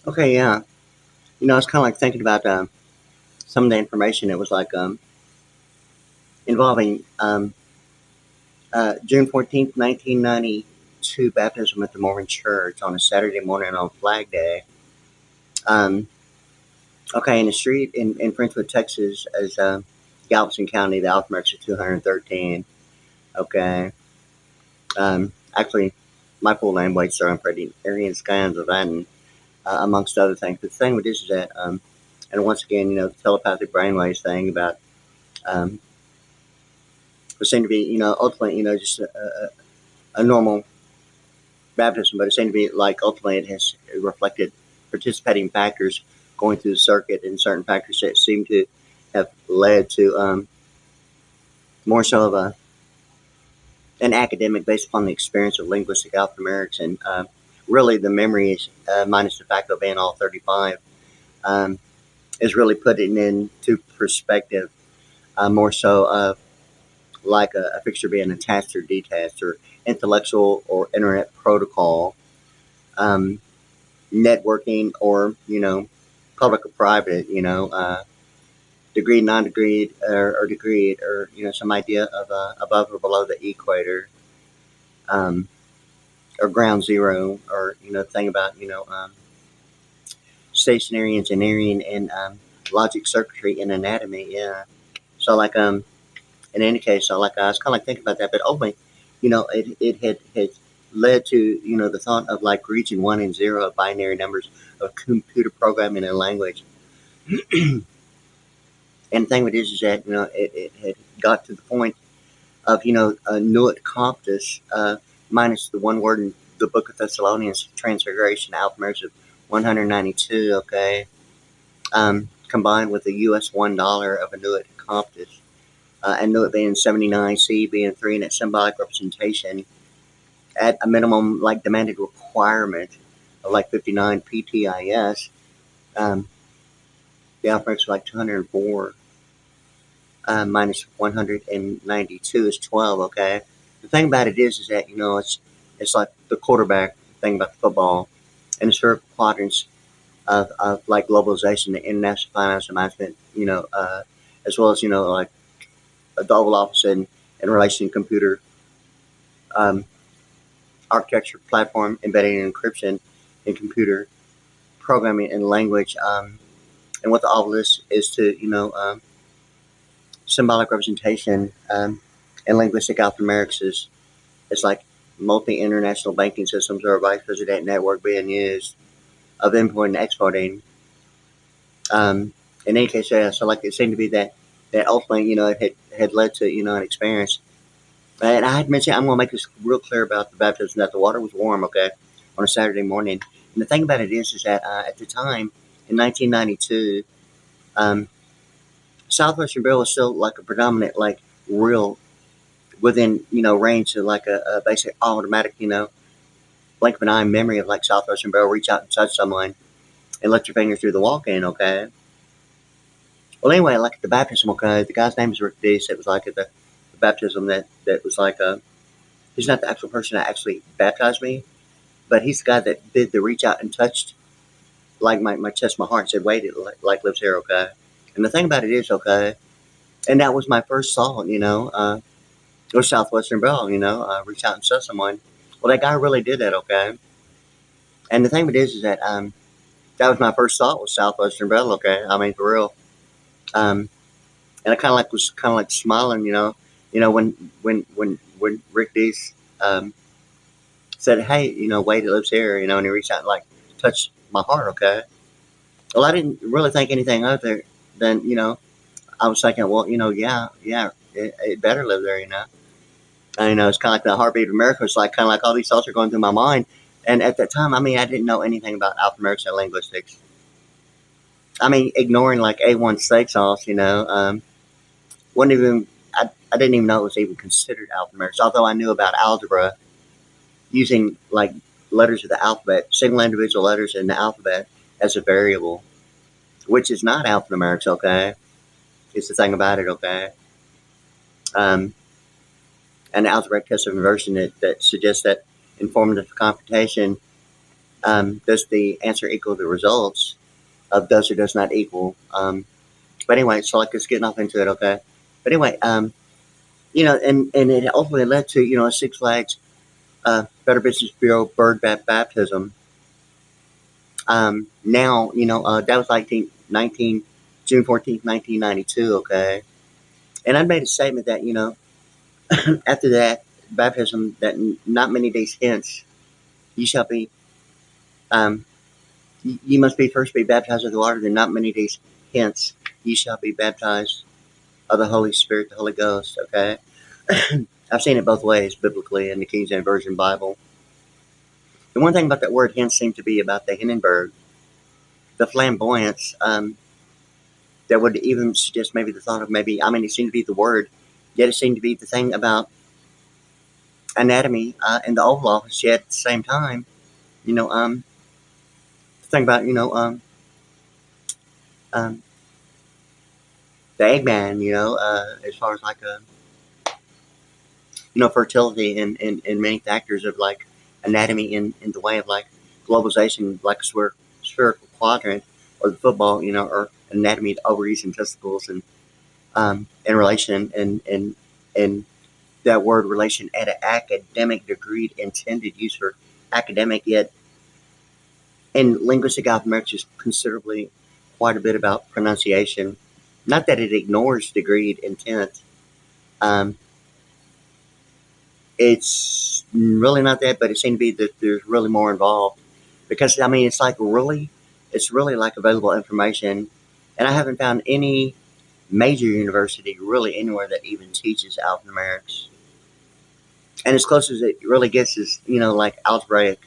Okay, yeah. I was kind of like thinking about some of the information. It was like involving June 14th, 1992, baptism at the Mormon Church on a Saturday morning on Flag Day. Um, okay, in the street in Frenchwood, Texas, as Galveston County, the Alphabet's is 213. Okay. Actually, my full name, WadeArianUSA, amongst other things. But the thing with this is that, and once again, the telepathic brainwaves thing about um, it seemed to be, ultimately, just a normal baptism, but it seemed to be like ultimately it has reflected participating factors going through the circuit and certain factors that seem to have led to more so of an academic based upon the experience of linguistic alphanumerics and really the memory is minus the fact of being all 35 um, is really putting into perspective more so of like a fixture being attached or detached or intellectual or internet protocol, um, networking or, public or private, degree, non-degreed or degreed or, some idea of above or below the equator, um, or ground zero or, thing about, stationary engineering and logic circuitry and anatomy. Yeah. So like, in any case, so like I was kind of like thinking about that, but ultimately, it had led to the thought of like region 1 and 0 of binary numbers of computer programming and language. And the thing with it is that it had got to the point of Nuit Comptus minus the one word in the Book of Thessalonians, Transfiguration, alphanumerics of 192. Okay, combined with the U.S. $1 of a Nuit Comptus. And Nuit being 79, C being 3, and its symbolic representation at a minimum, like demanded requirement of like 59 PTIS. Um, the alphabets are like 204 minus 192 is 12. Okay, the thing about it is that it's like the quarterback thing about the football and the spherical quadrants of like globalization, the international finance management, as well as like a double opposite in relation to computer um, architecture, platform, embedding and encryption in computer programming and language. And what the all of this is to, symbolic representation and linguistic alphanumerics is it's like multi-international banking systems or a vice president network being used of importing and exporting. In any case, yeah, so like it seemed to be that ultimately, it had led to, an experience. And I had mentioned, I'm going to make this real clear about the baptism, that the water was warm, okay, on a Saturday morning. And the thing about it is that at the time, in 1992, um, Southwestern Bell was still like a predominant, like real within, range of like a basic automatic, blink of an eye memory of like Southwestern Bell, reach out and touch someone and let your fingers do the walk-in, okay? Well, anyway, like at the baptism, okay, the guy's name is Rick Deese. It was like at the baptism that was like he's not the actual person that actually baptized me, but he's the guy that did the reach out and touched like my chest, my heart, and said, "Wait, it like lives here, okay." And the thing about it is, okay, and that was my first thought, or Southwestern Bell, reach out and touch someone. Well, that guy really did that, okay. And the thing of it is that that was my first thought was Southwestern Bell, okay. I mean, for real. Um, and I kind of like was kind of like smiling, when Rick Deese said, "Hey, Wade lives here," and he reached out and like touched my heart. Okay. Well, I didn't really think anything other than I was thinking, well, yeah, it better live there, And, it's kind of like the heartbeat of America. It's like kind of like all these thoughts are going through my mind. And at that time, I mean, I didn't know anything about alphanumerics and linguistics. I mean, ignoring like A1 steak sauce, wasn't even. I didn't even know it was even considered alphanumerics. Although I knew about algebra using like letters of the alphabet, single individual letters in the alphabet as a variable, which is not alphanumerics, okay? It's the thing about it, okay? Um, and the algebraic test of inversion that suggests that informative computation Does the answer equal the results of does or does not equal? But anyway, so like, just getting off into it, okay? But anyway, and it ultimately led to, a Six Flags Better Business Bureau bird baptism. Now, that was like 19, June 14th, 1992, okay? And I made a statement that, after that baptism, that not many days hence, you shall be, um, you must be first be baptized with the water, then not many days hence, you shall be baptized of the Holy Spirit, the Holy Ghost, okay? I've seen it both ways biblically in the King James Version Bible. The one thing about that word hence seemed to be about the Hindenburg, the flamboyance, that would even suggest maybe the thought of it seemed to be the word, yet it seemed to be the thing about anatomy in the Oval Office, yet at the same time, the thing about, um, the Eggman, as far as like fertility and many factors of like anatomy in the way of like globalization, like a spherical quadrant, or the football, or anatomy of ovaries and testicles, and in relation and that word relation at an academic degree intended use for academic, yet in linguistic alphanumerics is considerably quite a bit about pronunciation. Not that it ignores degreed intent. Um, it's really not that, but it seemed to be that there's really more involved. Because it's really like available information, and I haven't found any major university really anywhere that even teaches alphanumerics. And as close as it really gets is like algebraic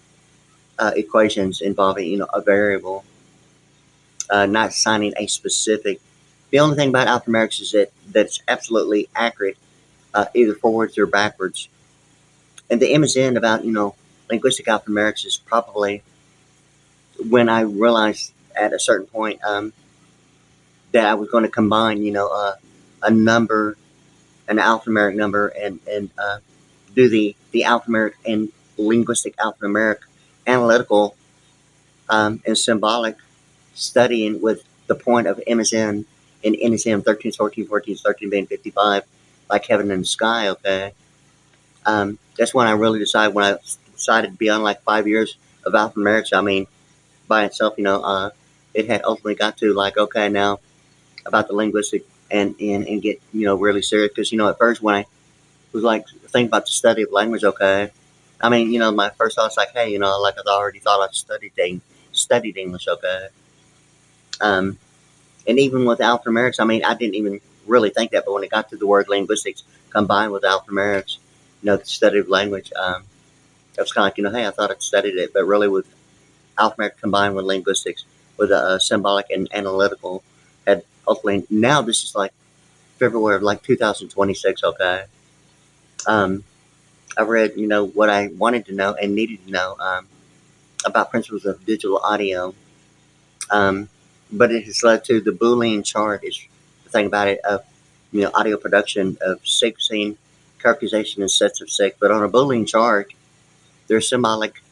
equations involving a variable, not assigning a specific. The only thing about alphanumerics is that it's absolutely accurate, either forwards or backwards. And the MSN about linguistic alphanumerics is probably when I realized at a certain point that I was going to combine a number, an alphanumeric number, and do the alphanumeric and linguistic alphanumeric analytical and symbolic studying with the point of MSN and NSM 13, 14, 14, 13 being 55, like heaven and the sky, okay? That's when I really decided, when I decided beyond like 5 years of alphanumerics, by itself, it had ultimately got to like, okay, now about the linguistic and get, really serious. Because, at first when I was like thinking about the study of language, okay, my first thought was like, hey, like I already thought I studied English, okay? Um, and even with alphanumerics, I didn't even really think that, but when it got to the word linguistics combined with alphanumerics, the study of language, it was kind of like, hey, I thought I'd studied it, but really with alphanumeric combined with linguistics, with a symbolic and analytical, had ultimately, now this is like February of like 2026, okay? Um, I read, what I wanted to know and needed to know about principles of digital audio. Um, but it has led to the Boolean chart is the thing about it of audio production of sequencing, characterization, and sets of six. But on a Boolean chart, there's symbolic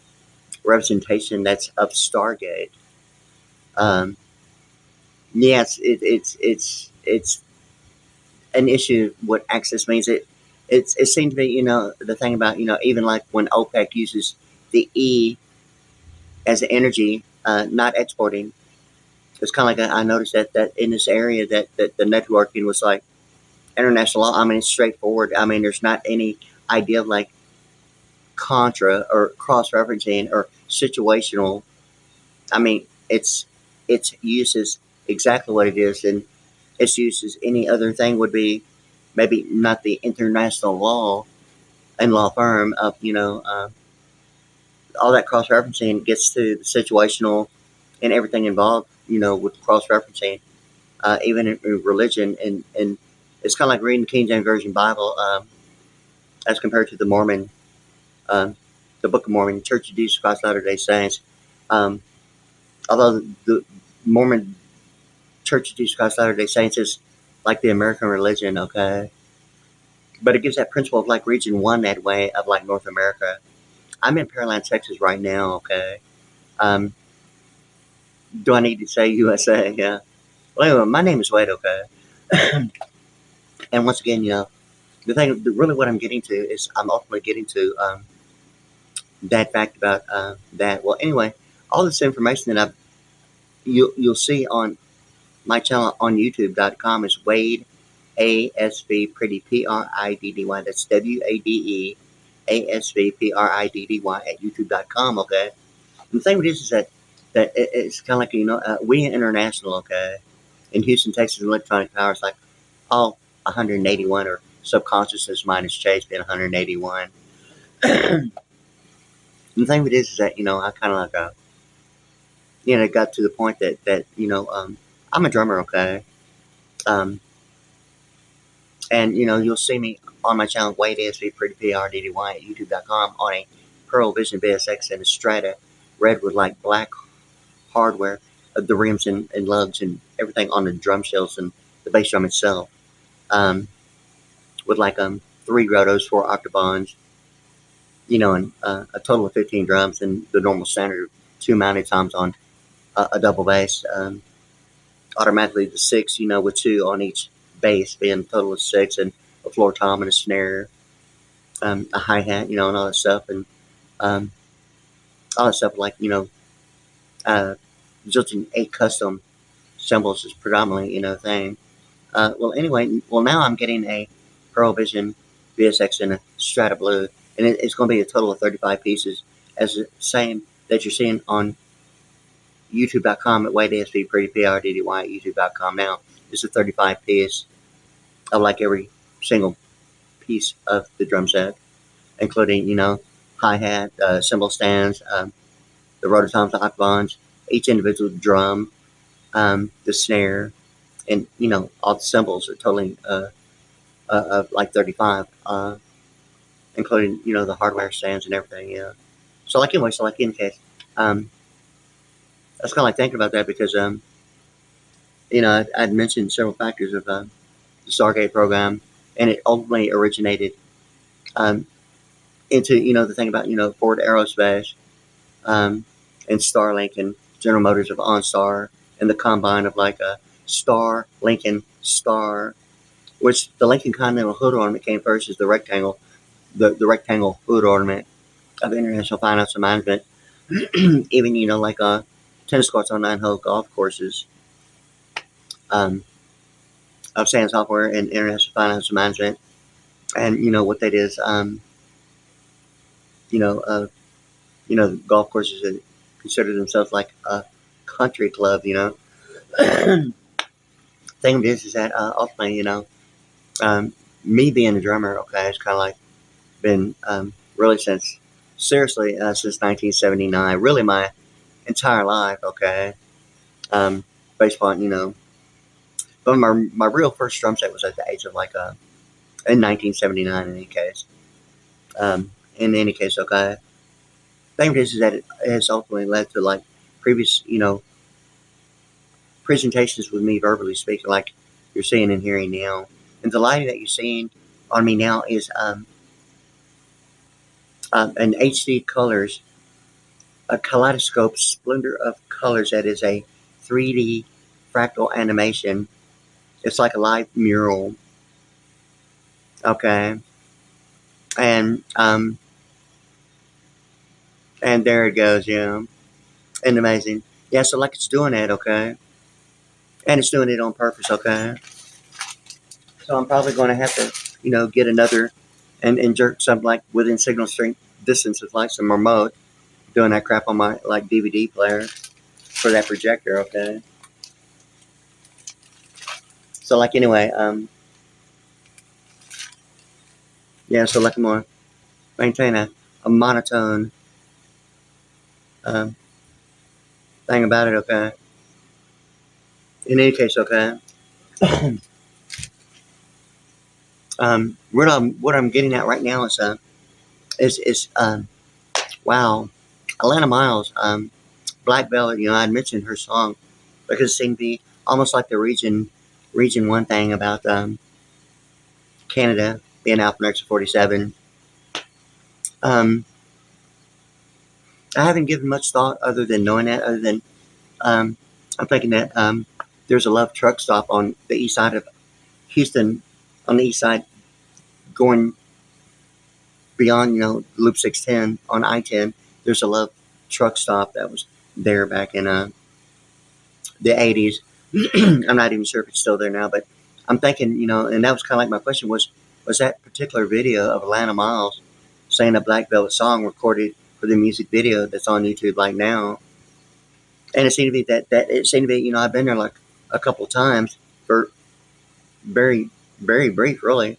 representation that's of Stargate. Um, yes, it's an issue what access means. It seems to be the thing about even like when OPEC uses the E as the energy, not exporting. It's kind of like I noticed that in this area that the networking was like international law. It's straightforward. There's not any idea of like contra or cross referencing or situational. It's use is exactly what it is, and its use as any other thing would be maybe not the international law and law firm of all that cross referencing gets to the situational and everything involved with cross referencing, even in religion, and it's kind of like reading the King James Version Bible as compared to the Mormon, um, the Book of Mormon, Church of Jesus Christ Latter Day Saints. Um, Although the Mormon Church of Jesus Christ Latter Day Saints is like the American religion, okay, but it gives that principle of like region one that way of like North America. I'm in Pearland, Texas right now, okay. Um, do I need to say USA? Yeah. Well, anyway, my name is Wade, okay? And once again, the thing, really what I'm getting to is I'm ultimately getting to that fact about that. Well, anyway, all this information that you'll see on my channel on YouTube.com is WadeASVPriddy, Priddy. That's WadeASVPriddy at YouTube.com. Okay. And the thing with this is that it's kind of like we international. Okay. In Houston, Texas, electronic power is like all 181 or subconsciousness minus Chase being 181. And the thing with this is that I kind of like got to the point that I'm a drummer. Okay. Um, And you'll see me on my channel, WadeASVPriddy, Priddy at YouTube.com on a Pearl Vision VSX and a Strata red with like black hardware, the rims and lugs and everything on the drum shells and the bass drum itself. With like 3 grottos, 4 octobans, and a total of 15 drums and the normal standard 2 mounted toms on a double bass. Automatically the 6, with 2 on each bass, being a total of 6, and a floor tom and a snare, a hi-hat, and all that stuff, and um, all that stuff like, uh, just in 8 custom cymbals is predominantly, thing. Well, anyway, now I'm getting a Pearl Vision VSX in a Strata Blue, and it's going to be a total of 35 pieces, as the same that you're seeing on YouTube.com at WadeASVPriddy, Priddy at YouTube.com now. It's a 35 piece of like every single piece of the drum set, including, hi-hat, cymbal stands, the rototoms, the octobans, each individual drum, the snare, and, all the cymbals are totaling of like 35, including, the hardware stands and everything, yeah. So, like, anyway, in case, I was kind of like thinking about that because, I'd mentioned several factors of the Stargate program, and it ultimately originated um, into, the thing about, Ford Aerospace, um, and Starlink and General Motors of OnStar, and the combine of like a Star, Lincoln, Star, which the Lincoln Continental hood ornament came first as the rectangle, the rectangle hood ornament of International Finance and Management. Even, like tennis courts on 9-hole golf courses, um, of Sand Software and International Finance and Management. And, what that is, you know, uh, golf courses that consider themselves like a country club, Thing of it is that ultimately, me being a drummer, okay, it's kind of like been really since 1979, really my entire life, okay, based upon, but my real first drum set was at the age of like, in 1979 in any case. In any case, okay, thing is that it has ultimately led to like previous, presentations with me verbally speaking, like you're seeing and hearing now. And the lighting that you're seeing on me now is an HD colors, a kaleidoscope splendor of colors that is a 3D fractal animation. It's like a live mural, okay, and and there it goes, and amazing, yeah. So like it's doing that, okay, and it's doing it on purpose, okay. So I'm probably going to have to, get another and jerk something like within signal strength distance with like some remote, doing that crap on my like DVD player for that projector, okay. So like anyway, yeah. So like I'm gonna maintain a monotone um, thing about it, okay. In any case, okay. What I'm getting at right now is wow, Atlanta Miles, Black Velvet. I'd mentioned her song because it seemed to be almost like the region one thing about Canada being out from Exit 47. Um, I haven't given much thought other than knowing that, other than I'm thinking that there's a love truck stop on the east side of Houston, on the east side, going beyond, Loop 610 on I-10. There's a love truck stop that was there back in the 80s. I'm not even sure if it's still there now, but I'm thinking, and that was kind of like my question was that particular video of Atlanta Miles saying a Black Velvet song recorded for the music video that's on YouTube like now. And it seemed to be that it seemed to be, I've been there like a couple of times for very, very brief, really.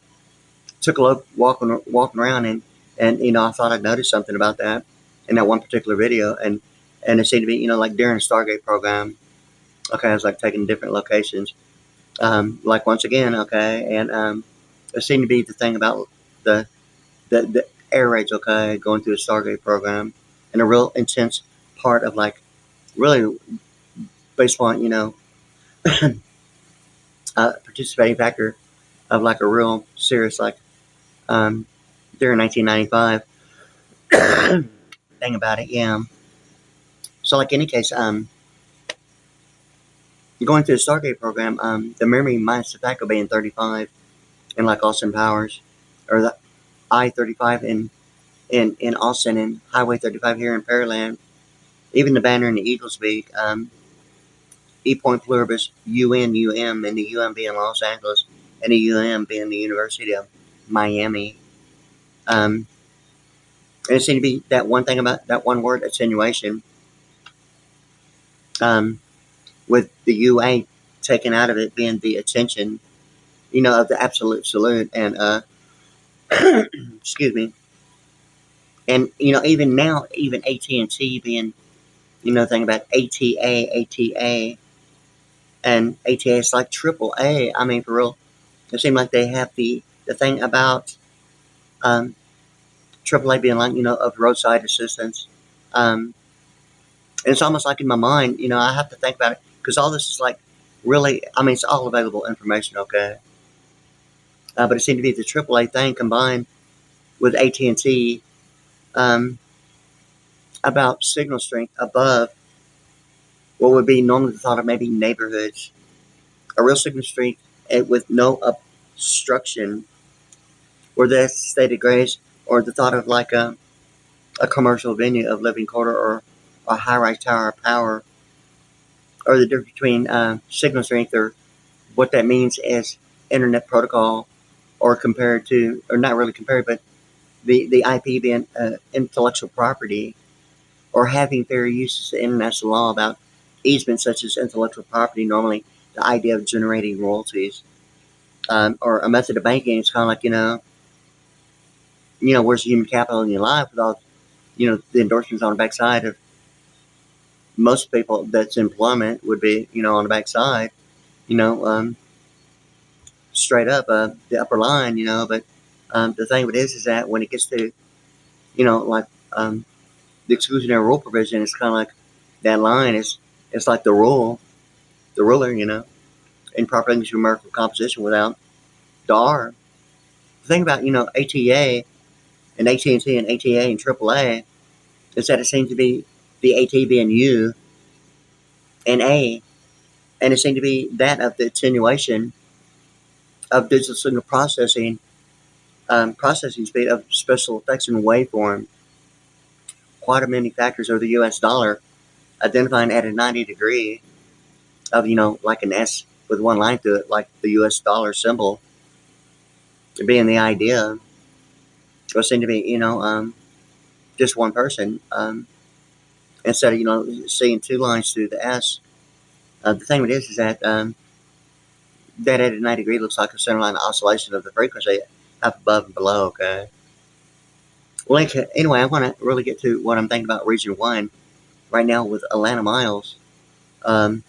Took a look walking around, and I thought I'd noticed something about that in that one particular video, and it seemed to be, like during the Stargate program. Okay, I was like taking different locations, like once again, okay, and it seemed to be the thing about the air raids, okay, going through the Stargate program, and a real intense part of like really based on participating factor of like a real serious like during 1995 thing about it, yeah. So like any case, going through the Stargate program, the memory minus tobacco being 35 in like Austin Powers, or the I-35 in Austin, and Highway 35 here in Pearland, even the banner in the Eagles Beak, E point pluribus UNUM, and the UM being Los Angeles, and the UM being the University of Miami. And it seemed to be that one thing about that one word, attenuation, with the UA taken out of it being the attention, of the absolute salute, and excuse me, and even now, even AT&T being, thing about ATA, and ATA is like triple A. I mean, for real, it seemed like they have the thing about triple A being like, of roadside assistance. And it's almost like in my mind, I have to think about it because all this is like really, I mean, it's all available information, okay? But it seemed to be the AAA thing combined with AT&T um, about signal strength above what would be normally thought of maybe neighborhoods. A real signal strength with no obstruction, or the stated grace, or the thought of like a commercial venue of living quarter, or a high-rise tower of power, or the difference between signal strength, or what that means as internet protocol, or compared to, or not really compared, but the IP being intellectual property, or having fair use of international law about easements such as intellectual property, normally the idea of generating royalties, or a method of banking. It's kind of like, where's the human capital in your life with all, the endorsements on the backside of most people that's employment would be, on the backside, you know, um, straight up the upper line, but the thing of it is that when it gets to, like the exclusionary rule provision, it's kind of like that line is, it's like the ruler, in proper English numerical composition without the R. The thing about, ATA and AT&T and ATA and AAA is that it seems to be the AT being U and A, and it seemed to be that of the attenuation of digital signal processing speed of special effects and waveform. Quite many factors of the US dollar identifying at a 90 degree of, like an S with one line through it, like the US dollar symbol, being the idea. It seemed to be, just one person, instead of, seeing two lines through the S. The thing with this is that that at a 90 degree looks like a centerline oscillation of the frequency up above and below, okay? Well, anyway, I want to really get to what I'm thinking about Region 1 right now with Atlanta Miles, um,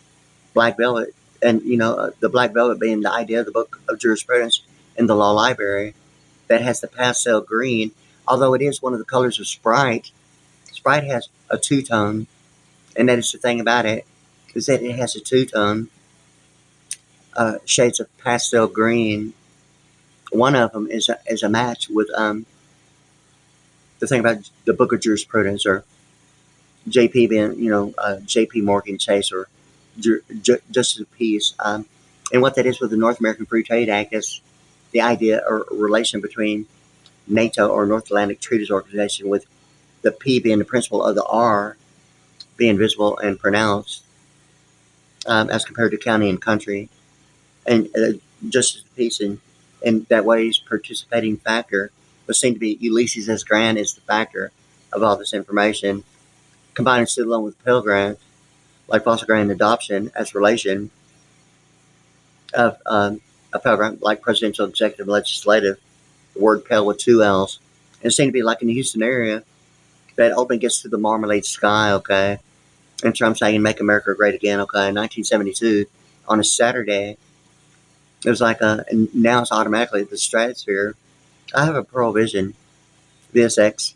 Black Velvet, and, the Black Velvet being the idea of the book of jurisprudence in the law library that has the pastel green, although it is one of the colors of Sprite. Sprite has a two-tone, and that is the thing about it, is that it has a two-tone, shades of pastel green. One of them is a match with the thing about the book of jurisprudence, or JP being, JP Morgan Chase or Justice of Peace. And what that is with the North American Free Trade Act is the idea or relation between NATO or North Atlantic Treaties Organization, with the P being the principle of the R being visible and pronounced, as compared to county and country. And Justice of Peace in that way's participating factor would seem to be Ulysses S. Grant is the factor of all this information, combining stood alone with Pell Grant, like foster grant and adoption as relation of a Pell Grant, like presidential, executive, legislative, the word Pell with two L's. And it seemed to be like in the Houston area, that open gets to the marmalade sky, okay? And Trump saying, make America great again, okay? In 1972, on a Saturday, it was like, and now it's automatically the stratosphere. I have a Pearl Vision VSX,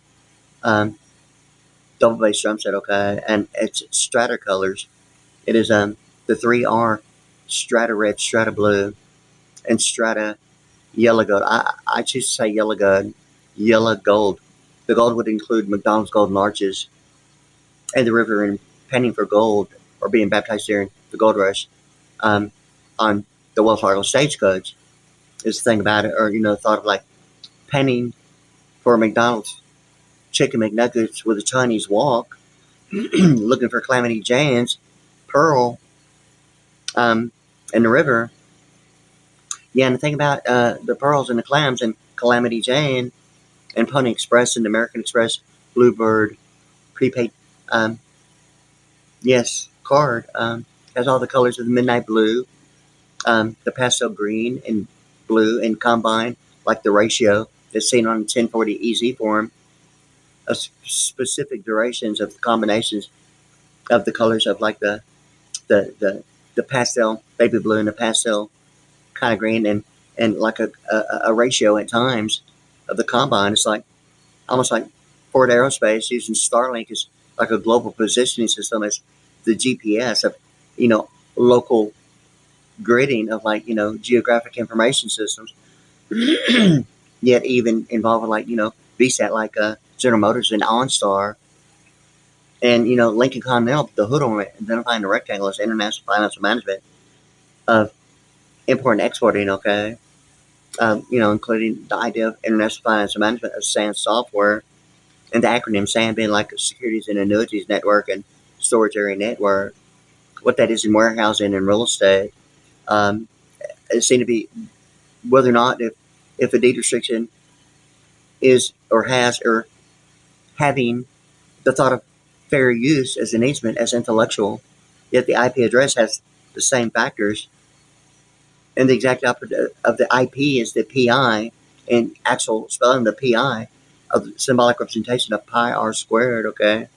double bass drum set, okay? And it's strata colors. It is the three are strata red, strata blue, and strata yellow gold. I choose to say yellow gold. The gold would include McDonald's golden arches and the river and penning for gold, or being baptized during the gold rush, on the Wells Fargo stagecoach is the thing about it. Or, thought of like penning for McDonald's chicken McNuggets with a Chinese walk, looking for Calamity Jane's Pearl, in the river. Yeah, and the thing about the pearls and the clams and Calamity Jane and Pony Express and American Express, Bluebird, prepaid, um, yes, card, has all the colors of the midnight blue, the pastel green and blue, and combine like the ratio that's seen on the 1040 EZ form of specific durations of the combinations of the colors of like the, the, the pastel baby blue and the pastel kind of green, and like a ratio at times of the combine. It's like almost like Ford Aerospace using Starlink as like a global positioning system as the GPS of, local gridding of like, geographic information systems. Yet even involving like, VSAT, like General Motors and OnStar, and, Lincoln Continental, the hood on it, identifying the rectangle as international financial management of import and exporting, okay? Including the idea of international financial management of SAN software, and the acronym SAN being like a securities and annuities network and storage area network. What that is in warehousing and real estate, it seemed to be whether or not if a deed restriction is or has or having the thought of fair use as an easement as intellectual, yet the IP address has the same factors, and the exact opposite of the IP is the PI, and actual spelling the PI of the symbolic representation of pi r squared, okay?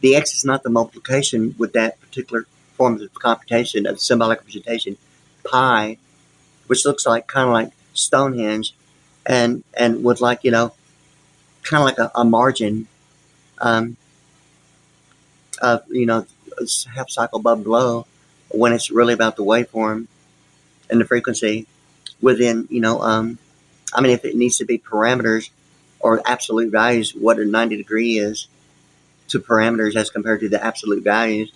The x is not the multiplication with that particular form of computation of symbolic representation, pi, which looks like kind of like Stonehenge, and with like, kind of like a margin, um, of, half cycle above below, when it's really about the waveform and the frequency within, if it needs to be parameters or absolute values, what a 90 degree is to parameters as compared to the absolute values,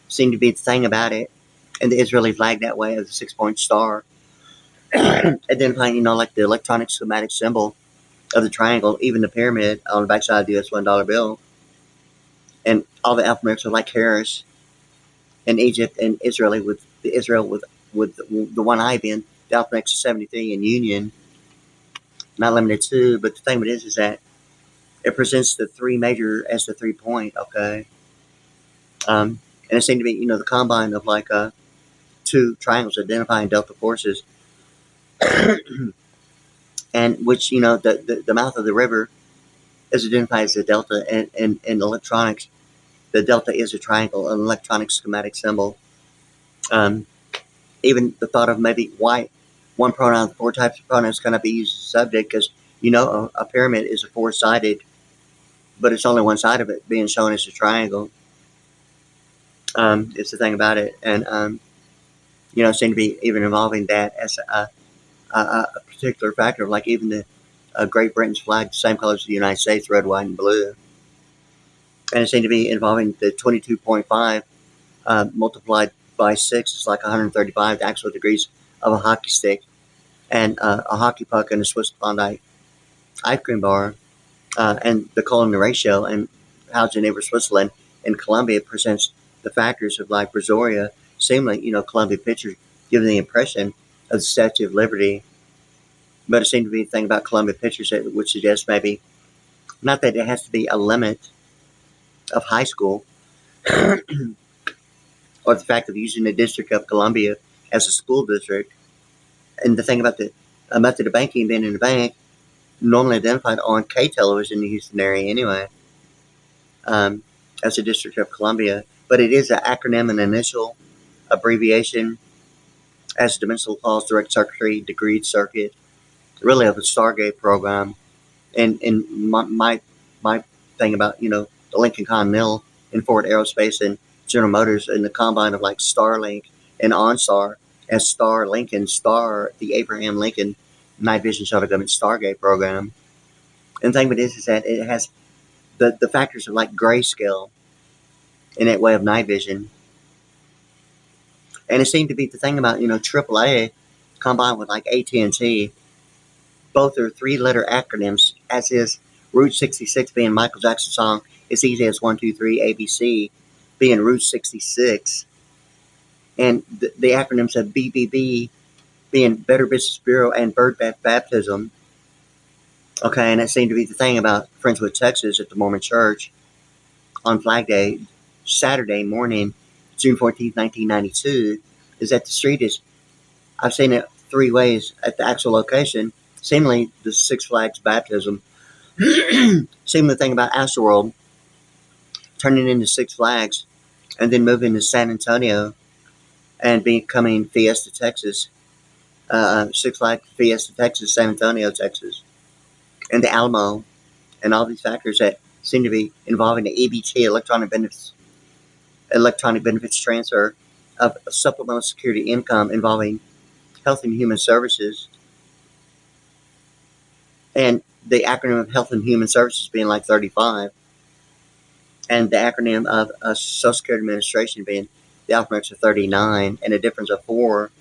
seem to be the thing about it. And the Israeli flag that way as a 6-point star, identifying, like the electronic schematic symbol of the triangle, even the pyramid on the backside of the US $1 bill, and all the alphabets are like Harris and Egypt and Israeli with the Israel with the one I being the alphabet 73 in Union, not limited to. But the thing with it is that it presents the three major as the 3-point, okay? And it seemed to be, the combine of like two triangles identifying delta forces, and which, the mouth of the river is identified as a delta, and in electronics, the delta is a triangle, an electronic schematic symbol. Even the thought of maybe why one pronoun, 4 types of pronouns cannot be used as a subject, because, a pyramid is a 4-sided, but it's only one side of it being shown as a triangle. It's the thing about it. And, seem to be even involving that as a particular factor, like even the Great Britain's flag, same colors as the United States, red, white, and blue. And it seemed to be involving the 22.5 multiplied by 6 is like 135, the actual degrees of a hockey stick, and a hockey puck and a Swiss Klondike ice cream bar, and the columnar ratio, and how Geneva, Switzerland, and Columbia presents the factors of like Brazoria, seemingly, Columbia pictures giving the impression of the Statue of Liberty. But it seemed to be the thing about Columbia pictures that would suggest maybe, not that it has to be a limit of high school, or the fact of using the District of Columbia as a school district. And the thing about the method of banking being in the bank, normally identified on K television in the Houston area anyway, as the District of Columbia. But it is an acronym, an initial abbreviation, as dimensional clause, direct circuitry, degreed circuit, really of a Stargate program. And my thing about, the Lincoln Continental and Ford Aerospace and General Motors and the combine of like Starlink and OnStar as Star Lincoln, Star, the Abraham Lincoln Night Vision Shuttle Government Stargate program. And the thing with this is that it has the factors of like grayscale in that way of night vision. And it seemed to be the thing about, AAA combined with like AT&T. Both are 3-letter acronyms, as is Route 66 being Michael Jackson's song, It's Easy as 1, 2, 3, ABC, being Route 66. And the acronyms of BBB being Better Business Bureau and Bird Bath Baptism. Okay, and that seemed to be the thing about Friendswood, Texas at the Mormon Church on Flag Day, Saturday morning, June 14th, 1992, is that the street is, I've seen it 3 ways at the actual location, seemingly the Six Flags baptism. Seemingly the thing about Astroworld, turning into Six Flags, and then moving to San Antonio and becoming Fiesta, Texas. Six Flags Fiesta, Texas, San Antonio, Texas, and the Alamo, and all these factors that seem to be involving the EBT, electronic benefits transfer of supplemental security income involving Health and Human Services, and the acronym of Health and Human Services being like 35, and the acronym of Social Security Administration being the alphabets of 39, and a difference of 4.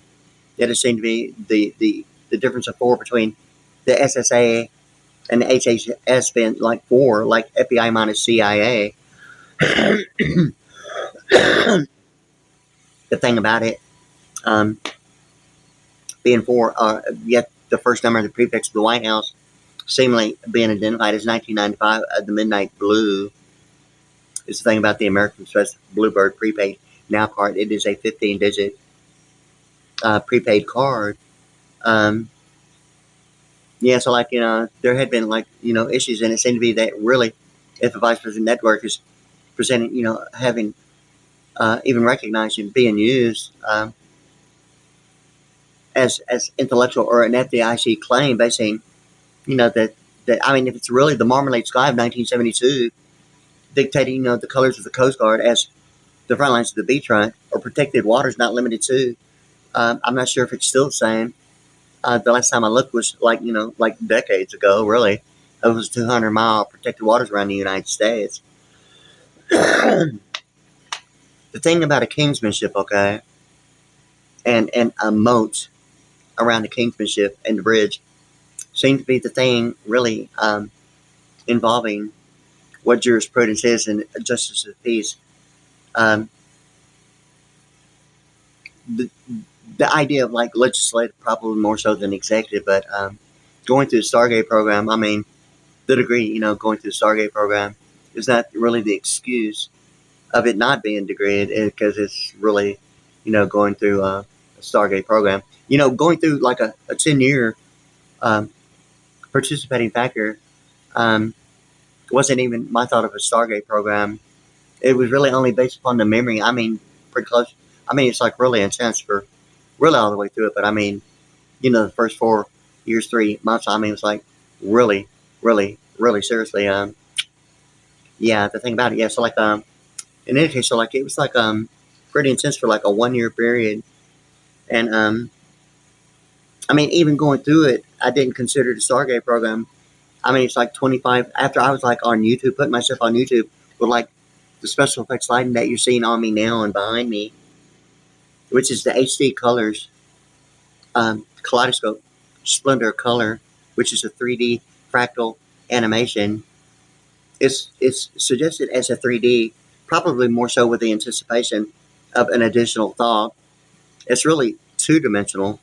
Yet it seemed to be the difference of 4 between the SSA and the HHS being like 4, like FBI minus CIA. The thing about it, being 4, yet the first number of the prefix of the White House seemingly being identified as 1995, the Midnight Blue, is the thing about the American Express Bluebird prepaid now card. It is a 15-digit prepaid card. Yeah, so like, there had been like, issues, and it seemed to be that really, if the Vice President Network is presenting, having even recognized and being used as intellectual or an FDIC claim, by saying, that I mean, if it's really the Marmalade Sky of 1972 dictating, the colors of the Coast Guard as the front lines of the beach front, or protected waters not limited to, I'm not sure if it's still the same. The last time I looked was like decades ago, really. It was 200-mile protected waters around the United States. The thing about a kingsmanship, okay, and a moat around the kingsmanship and the bridge seemed to be the thing really involving what jurisprudence is and justice of the peace. The idea of like legislative, probably more so than executive, but going through the Stargate program, I mean, the degree, going through the Stargate program is not really the excuse of it not being degraded, because it's really, going through a Stargate program. Going through like a 10-year participating factor wasn't even my thought of a Stargate program. It was really only based upon the memory. I mean, pretty close. I mean, it's like really intense for really all the way through it. But I mean, the first 4 years, 3 months, I mean, it was like really, really, really seriously. Yeah, the thing about it, yeah. So like, in any case, so like, it was like, pretty intense for like a 1-year period. And, I mean, even going through it, I didn't consider the Stargate program I mean, it's like 25. After I was like on YouTube, putting myself on YouTube with like the special effects lighting that you're seeing on me now and behind me, which is the HD colors, kaleidoscope, splendor color, which is a 3D fractal animation. It's suggested as a 3D, probably more so with the anticipation of an additional thought. It's really two-dimensional.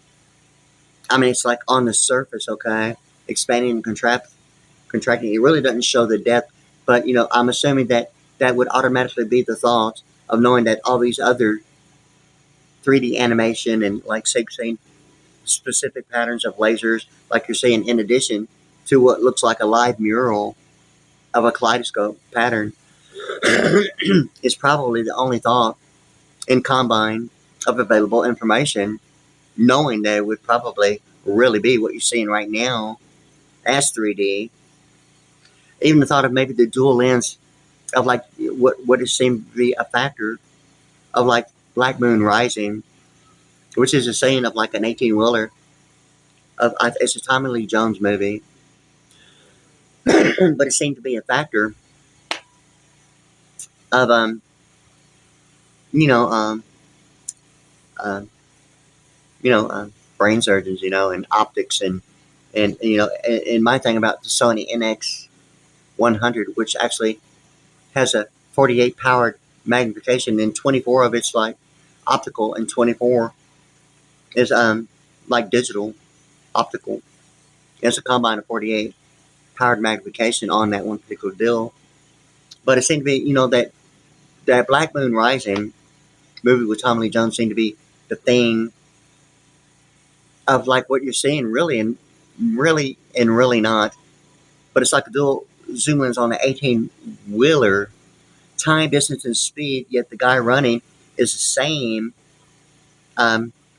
I mean, it's like on the surface, okay, expanding and contracting. It really doesn't show the depth, but I'm assuming that that would automatically be the thought of knowing that all these other 3D animation and like saying specific patterns of lasers, like you're saying, in addition to what looks like a live mural of a kaleidoscope pattern, is probably the only thought in combine of available information, knowing that it would probably really be what you're seeing right now as 3D. Even the thought of maybe the dual lens of like what is seemed to be a factor of like Black Moon Rising, which is a saying of like an 18-wheeler. It's a Tommy Lee Jones movie, but it seemed to be a factor of you know um uh, brain surgeons, and optics and my thing about the Sony NX 100, which actually has a 48 powered magnification, and 24 of it's like optical, and 24 is like digital optical. It's a combine of 48 powered magnification on that one particular deal. But it seemed to be, that Black Moon Rising movie with Tommy Lee Jones seemed to be the thing of like what you're seeing really not. But it's like a dual zoom lens on the 18-wheeler, time, distance, and speed, yet the guy running is the same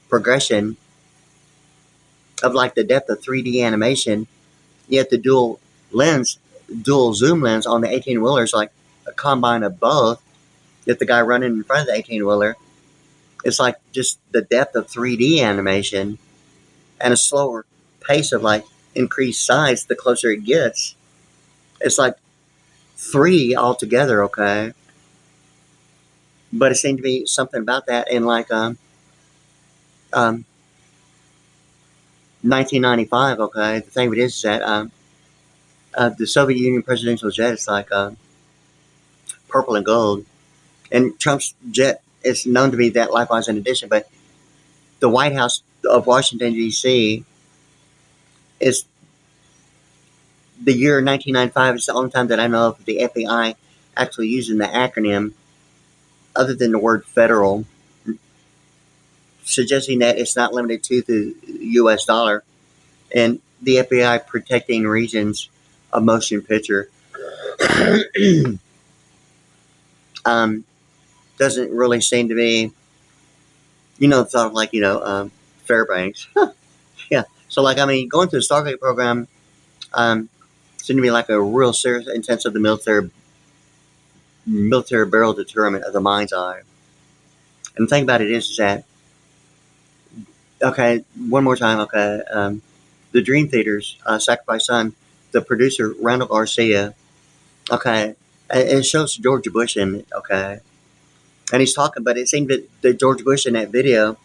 progression of like the depth of 3D animation, yet the dual zoom lens on the 18-wheeler is like a combine of both, yet the guy running in front of the 18-wheeler, it's like just the depth of 3D animation and a slower pace of like increased size the closer it gets. It's like three altogether, okay? But it seemed to be something about that in like um 1995, okay? The thing of it is that the Soviet Union presidential jet is like purple and gold, and Trump's jet is known to be that likewise in addition. But the White House of Washington D.C. is the year 1995 is the only time that I know of the FBI actually using the acronym other than the word federal, suggesting that it's not limited to the U.S. dollar, and the FBI protecting regions of motion picture doesn't really seem to be, sort of like, Fairbanks. Yeah. So, like, I mean, going through the Stargate program seemed to be like a real serious, intense of the military barrel deterrent of the mind's eye. And the thing about it is that, okay, one more time, okay, the Dream Theater's Sacrifice Son, the producer, Randall Garcia, okay, it shows George Bush in it, okay, and he's talking, but it seemed that George Bush in that video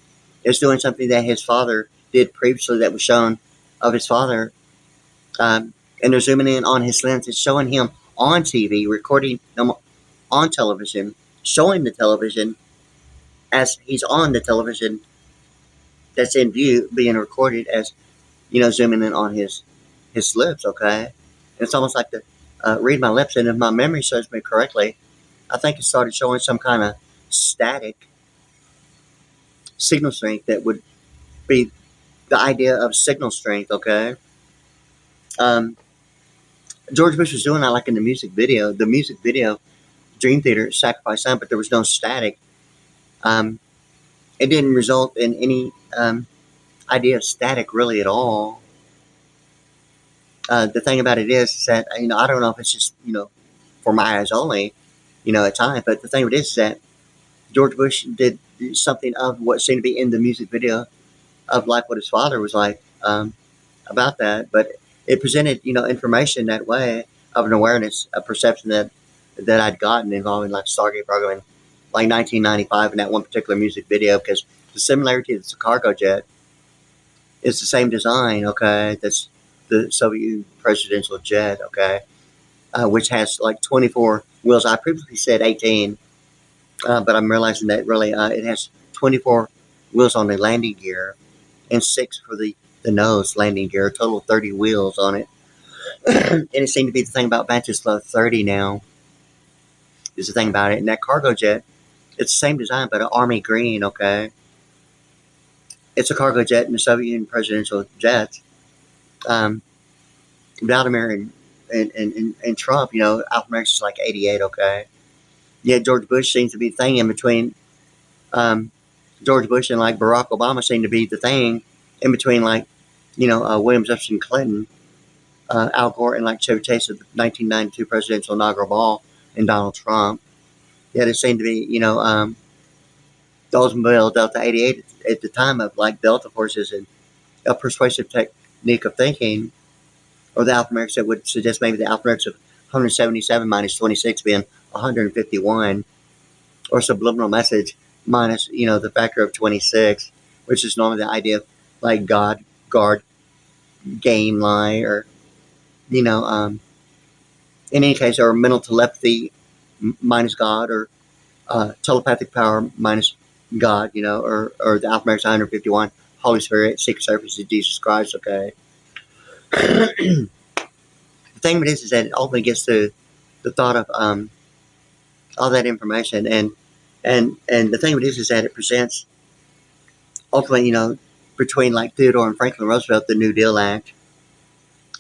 is doing something that his father did previously that was shown of his father, and they're zooming in on his lens. It's showing him on TV, recording him on television, showing the television as he's on the television that's in view, being recorded as, zooming in on his lips, okay? And it's almost like the read my lips, and if my memory serves me correctly, I think it started showing some kind of static signal strength that would be the idea of signal strength, okay? Um, George Bush was doing that like in the music video. The music video, Dream Theater, Sacrifice Son, but there was no static. Um, it didn't result in any idea of static really at all. The thing about it is that, I don't know if it's just, for my eyes only, at times, but the thing of it is that George Bush did something of what seemed to be in the music video of like what his father was like about that, but it presented, information that way of an awareness, a perception that I'd gotten involving like Stargate programming, like 1995 in that one particular music video, because the similarity is the cargo jet. It's the same design, okay? That's the Soviet presidential jet, okay? Which has like 24 wheels. I previously said 18, but I'm realizing that really it has 24 wheels on the landing gear and 6 for the nose landing gear, a total of 30 wheels on it. And it seemed to be the thing about Vantage 30 now, is the thing about it. And that cargo jet, it's the same design, but an army green, okay? It's a cargo jet and the Soviet Union presidential jet. Um, Vladimir and Trump, Alpha America's like 88, okay? Yet George Bush seems to be the thing in between. George Bush and like Barack Obama seem to be the thing in between, like, William Jefferson Clinton, Al Gore, and like Chevy Chase at the 1992 presidential inaugural ball, and Donald Trump. Yet it seemed to be, the Oldsmobile Delta 88 at the time of like Delta forces and a persuasive technique of thinking, or the alphanumerics that would suggest maybe the alphanumerics of 177 minus 26 being 151, or subliminal message minus, the factor of 26, which is normally the idea of like God, guard, game, lie, or, in any case, or mental telepathy minus God, or telepathic power minus God, or the alphanumerics 151, Holy Spirit, secret service of Jesus Christ, okay? The thing of it is that it ultimately gets to the thought of all that information, and the thing of it is that it presents ultimately, between like Theodore and Franklin Roosevelt, the New Deal Act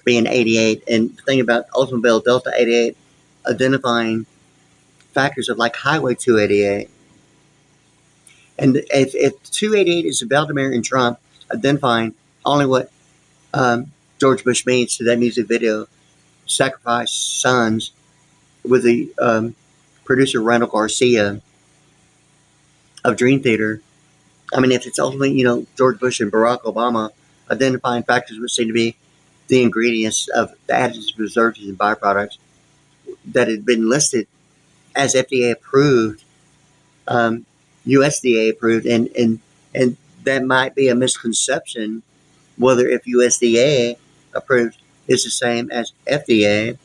being 88, and the thing about Oldsmobile Delta 88 identifying factors of like Highway 288, and if 288 is Vladimir and Trump identifying only what George Bush means to that music video, Sacrifice Sons, with the producer Randall Garcia of Dream Theater. I mean, if it's ultimately, George Bush and Barack Obama identifying factors which seem to be the ingredients of the additives, preservatives, and byproducts that had been listed as FDA approved, USDA approved, and that might be a misconception whether if USDA approved is the same as FDA,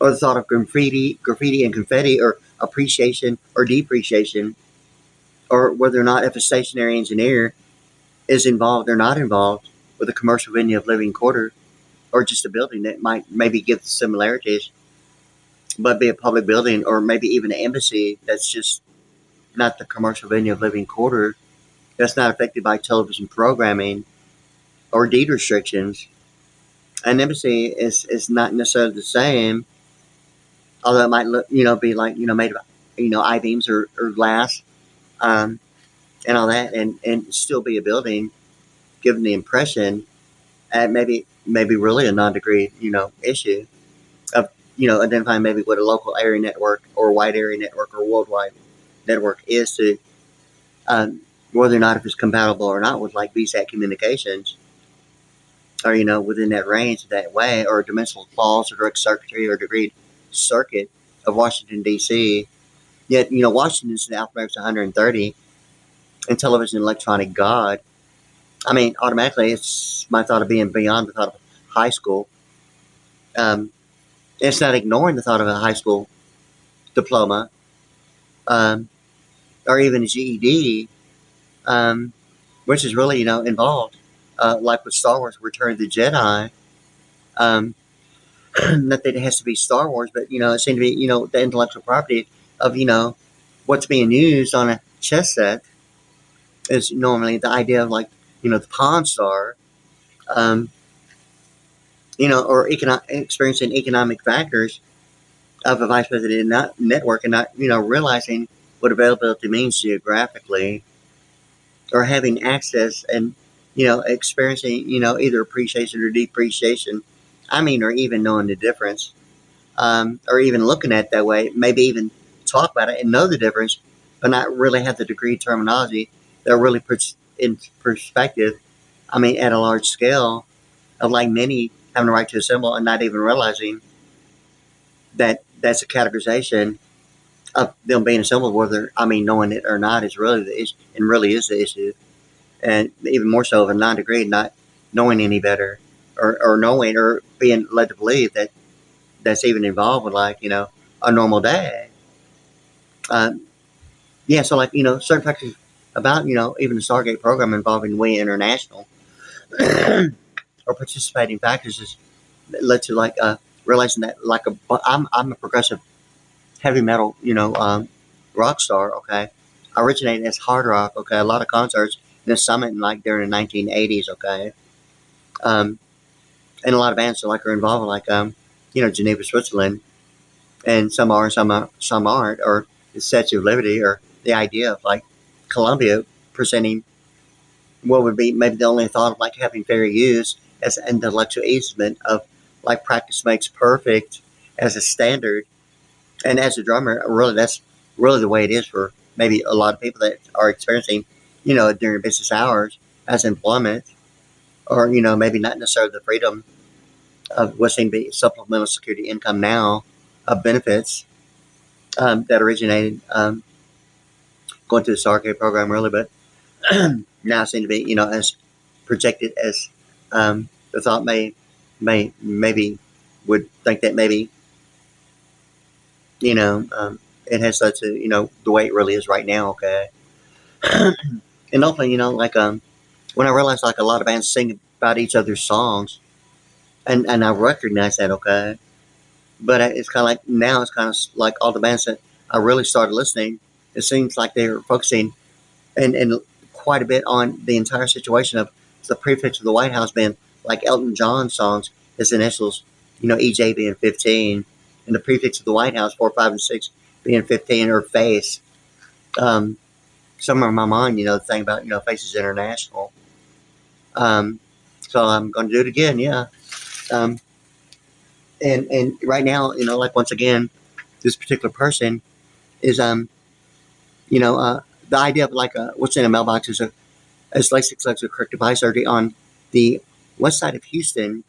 or the thought of graffiti and confetti, or appreciation or depreciation, or whether or not if a stationary engineer is involved or not involved with a commercial venue of living quarter, or just a building that might maybe give the similarities, but be a public building, or maybe even an embassy that's just not the commercial venue of living quarter, that's not affected by television programming or deed restrictions. An embassy is not necessarily the same, although it might look, be like, made of, I-beams or glass, and all that, and still be a building, given the impression, and maybe really a non-degree, issue of, identifying maybe what a local area network or wide area network or worldwide network is to, whether or not if it's compatible or not with like VSAT communications, or, within that range that way, or dimensional clause or direct circuitry or degreed circuit of Washington, D.C. Yet, Washington's the alphabet's 130, and television electronic God. I mean, automatically, it's my thought of being beyond the thought of high school. It's not ignoring the thought of a high school diploma, um, or even a GED, which is really, involved, like with Star Wars, Return of the Jedi. Um, not that it has to be Star Wars, but, it seems to be, the intellectual property of, what's being used on a chess set is normally the idea of like, the Pawn Star, um, or experiencing economic factors of a vice president network, and not, realizing what availability means geographically, or having access and, experiencing, either appreciation or depreciation. I mean, or even knowing the difference, or even looking at it that way, maybe even talk about it and know the difference, but not really have the degree terminology that really puts in perspective, I mean, at a large scale, of like many having the right to assemble and not even realizing that that's a categorization of them being assembled, whether, I mean, knowing it or not is really the issue, and really is the issue. And even more so of a non-degree, not knowing any better, or knowing or being led to believe that that's even involved with, like, a normal day. Um, yeah, so like, certain factors about, even the Stargate program involving We International or participating factors is led to like realizing that like I'm a progressive heavy metal, rock star. Okay, I originated as hard rock. Okay, a lot of concerts in the Summit in like during the 1980s. Okay, um, and a lot of bands are involved in Geneva, Switzerland, and some are, some aren't, or the Statue of Liberty, or the idea of like Columbia presenting what would be maybe the only thought of like having fair use as an intellectual easement of like practice makes perfect as a standard. And as a drummer, really, that's really the way it is for maybe a lot of people that are experiencing, during business hours as employment, or, maybe not necessarily the freedom of what seemed to be supplemental security income now of benefits that originated going through the Stargate program, really, but now seem to be, as projected as the thought maybe would think that maybe, it has led to, the way it really is right now, okay? And hopefully, when I realized like a lot of bands sing about each other's songs, and I recognize that, okay? But it's kind of like, now it's kind of like all the bands that I really started listening, it seems like they're focusing and quite a bit on the entire situation of the prefix of the White House being like Elton John songs, his initials, EJ being 15, and the prefix of the White House, 4, 5, and 6 being 15, or face. Somewhere in my mind, the thing about, Faces International. So I'm going to do it again, yeah. Um, and right now, like once again, this particular person is, the idea of like what's in a mailbox is as LASIK laser corrective eye surgery on the west side of Houston,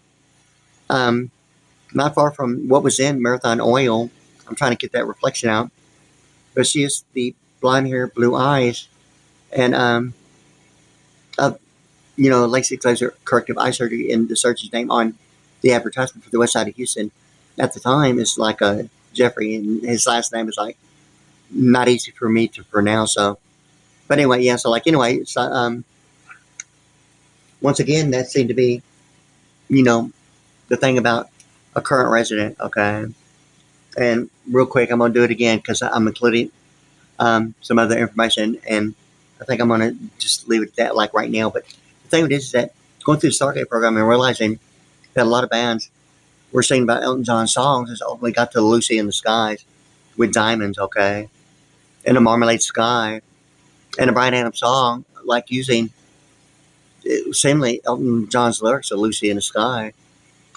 not far from what was in Marathon Oil. I'm trying to get that reflection out, but she has the blonde hair, blue eyes, and LASIK laser corrective eye surgery in the surgeon's name on the advertisement for the west side of Houston. At the time, it's like Jeffrey, and his last name is like not easy for me to pronounce. So, but anyway, yeah. So like anyway, so once again, that seemed to be, the thing about a current resident. Okay, and real quick, I'm gonna do it again because I'm including some other information, and I think I'm gonna just leave it at that, like right now. But the thing is that going through the Stargate program and realizing that a lot of bands were singing about Elton John songs has ultimately got to Lucy in the Skies with Diamonds, okay, and a Marmalade Sky, and a Bryan Adams song, like using seemingly Elton John's lyrics of Lucy in the Sky.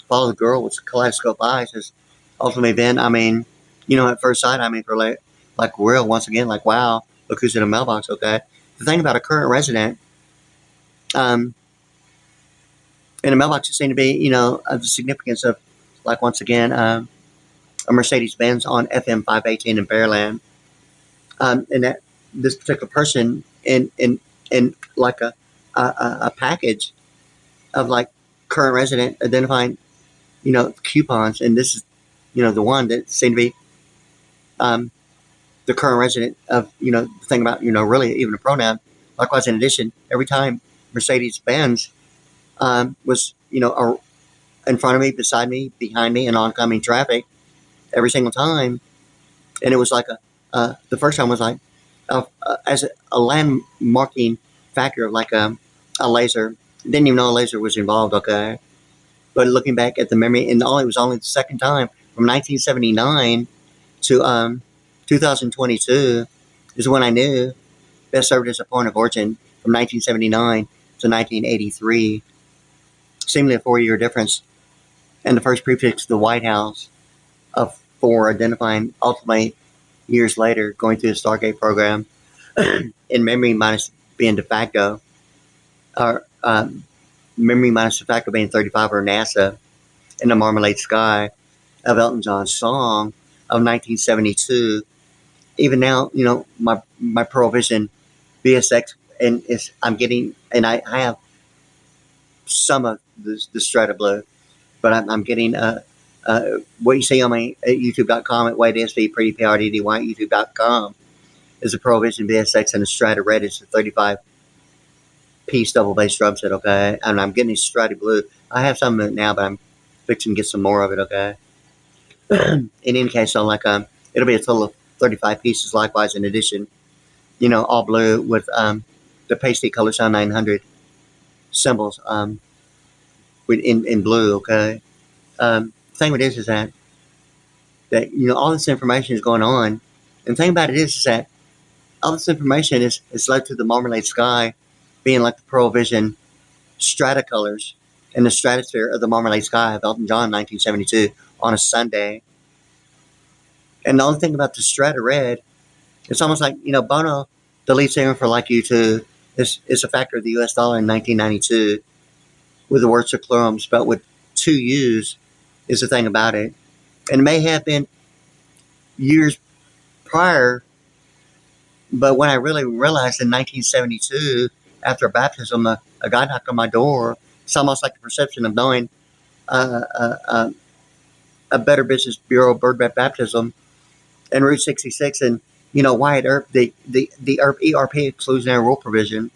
Follow the Girl with Kaleidoscope Eyes has ultimately been, I mean, at first sight, I mean, for like real, once again, like, wow, look who's in a mailbox, okay? The thing about a current resident, in a mailbox, it seemed to be, of the significance of, like, once again, a Mercedes Benz on FM 518 in Pearland. And that this particular person in like a package of like current resident identifying, coupons. And this is, the one that seemed to be the current resident of, the thing about, really even a pronoun. Likewise, in addition, every time Mercedes Benz was, in front of me, beside me, behind me, in oncoming traffic, every single time. And it was like the first time was like, as a landmarking factor of like a laser. Didn't even know a laser was involved, okay? But looking back at the memory, and it was only the second time from 1979 to 2022 is when I knew that served as a point of origin from 1979 to 1983. Seemingly a 4-year difference. And the first prefix to the White House of 4 identifying ultimately years later going through the Stargate program in memory minus being de facto, or Memory minus the factor being 35 or NASA in the Marmalade Sky of Elton John's song of 1972. Even now, my Pearl Vision VSX, and I'm getting, and I have some of the Strata Blue, but I'm getting what you see on my at youtube.com at WadeASVPriddy, PRDDY, youtube.com is a Pearl Vision VSX and a Strata Red. It's a 35-piece double bass drum set, okay? And I'm getting a Strata Blue. I have some of it now, but I'm fixing to get some more of it, okay? In any case, so it'll be a total of 35 pieces, likewise, in addition, all blue with the pasty color sound 900 symbols in blue, okay? Thing with this is that all this information is going on, and the thing about it is that all this information is led to the Marmalade Sky being like the Pearl Vision strata colors in the stratosphere of the Marmalade Sky of Elton John 1972 on a Sunday. And the only thing about the Strata Red, it's almost like, Bono, the lead singer for Like You Too, is a factor of the US dollar in 1992 with the word seclorum spelled with two U's is the thing about it. And it may have been years prior, but when I really realized in 1972, after a baptism, a guy knocked on my door. It's almost like the perception of knowing a Better Business Bureau bird baptism and Route 66 and, Wyatt Earp, the ERP exclusionary rule provision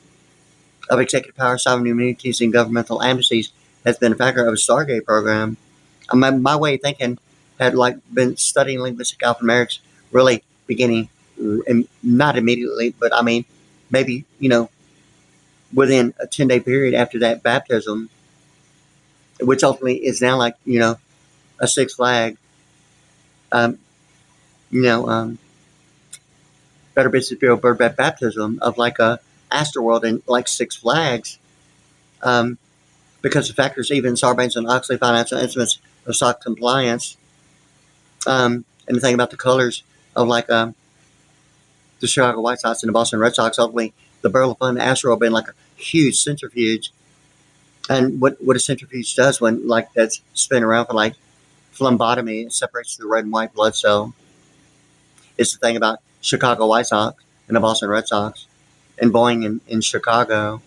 of executive power, sovereign immunities, and governmental amnesties has been a factor of a Stargate program. My way of thinking had been studying linguistic alphanumerics really beginning, not immediately, but I mean, maybe, within a 10-day period after that baptism, which ultimately is now a Six Flag, Better Business Bureau bird baptism of a Astroworld and Six Flags, because the factors even Sarbanes and Oxley financial instruments of SOX compliance, and the thing about the colors of the Chicago White Sox and the Boston Red Sox, ultimately the barrel of fun Astroworld being a huge centrifuge. And what a centrifuge does when that's spinning around for phlebotomy, it separates the red and white blood cell. It's the thing about Chicago White Sox and the Boston Red Sox and Boeing in Chicago.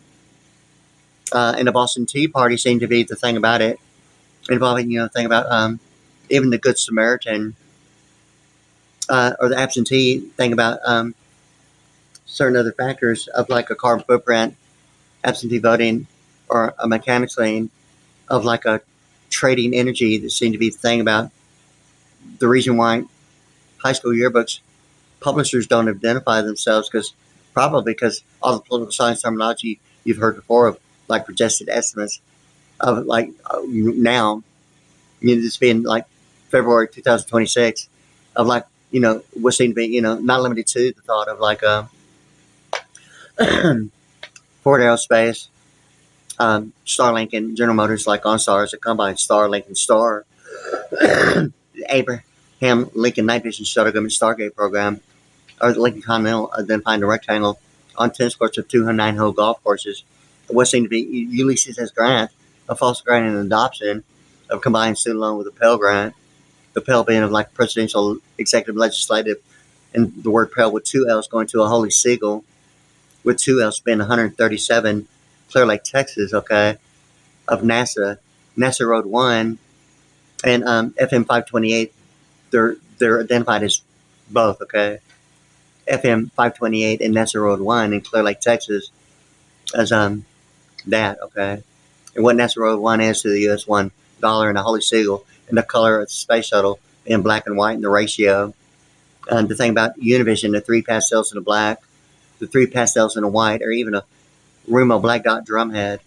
And the Boston Tea Party seemed to be the thing about it, involving, the thing about even the Good Samaritan, or the absentee thing about certain other factors of a carbon footprint, absentee voting, or a mechanics lane of a trading energy that seemed to be the thing about the reason why high school yearbooks publishers don't identify themselves, probably because all the political science terminology you've heard before of projected estimates of now, this being February 2026 of what seemed to be, not limited to the thought of Ford Aerospace, Starlink, and General Motors OnStar as a combined Starlink and Star, Abraham Lincoln Night Vision Shuttle Government Stargate program, or the Lincoln Continental identifying the rectangle on tennis courts of 209-hole golf courses. What seemed to be Ulysses S. Grant, a false grant and adoption of combined student loan with a Pell Grant, the Pell being of presidential, executive, legislative, and the word Pell with two L's going to a Holy Seagull, with two L's being 137, Clear Lake, Texas, okay, of NASA Road 1, and FM 528, they're identified as both, okay, FM 528 and NASA Road 1 in Clear Lake, Texas, as that, okay. And what NASA Road 1 is to the US $1 and a Holy Seagull, and the color of the space shuttle in black and white in the ratio. The thing about Univision, the three pastels in the black, the three pastels in the white, or even a Remo black dot drumhead,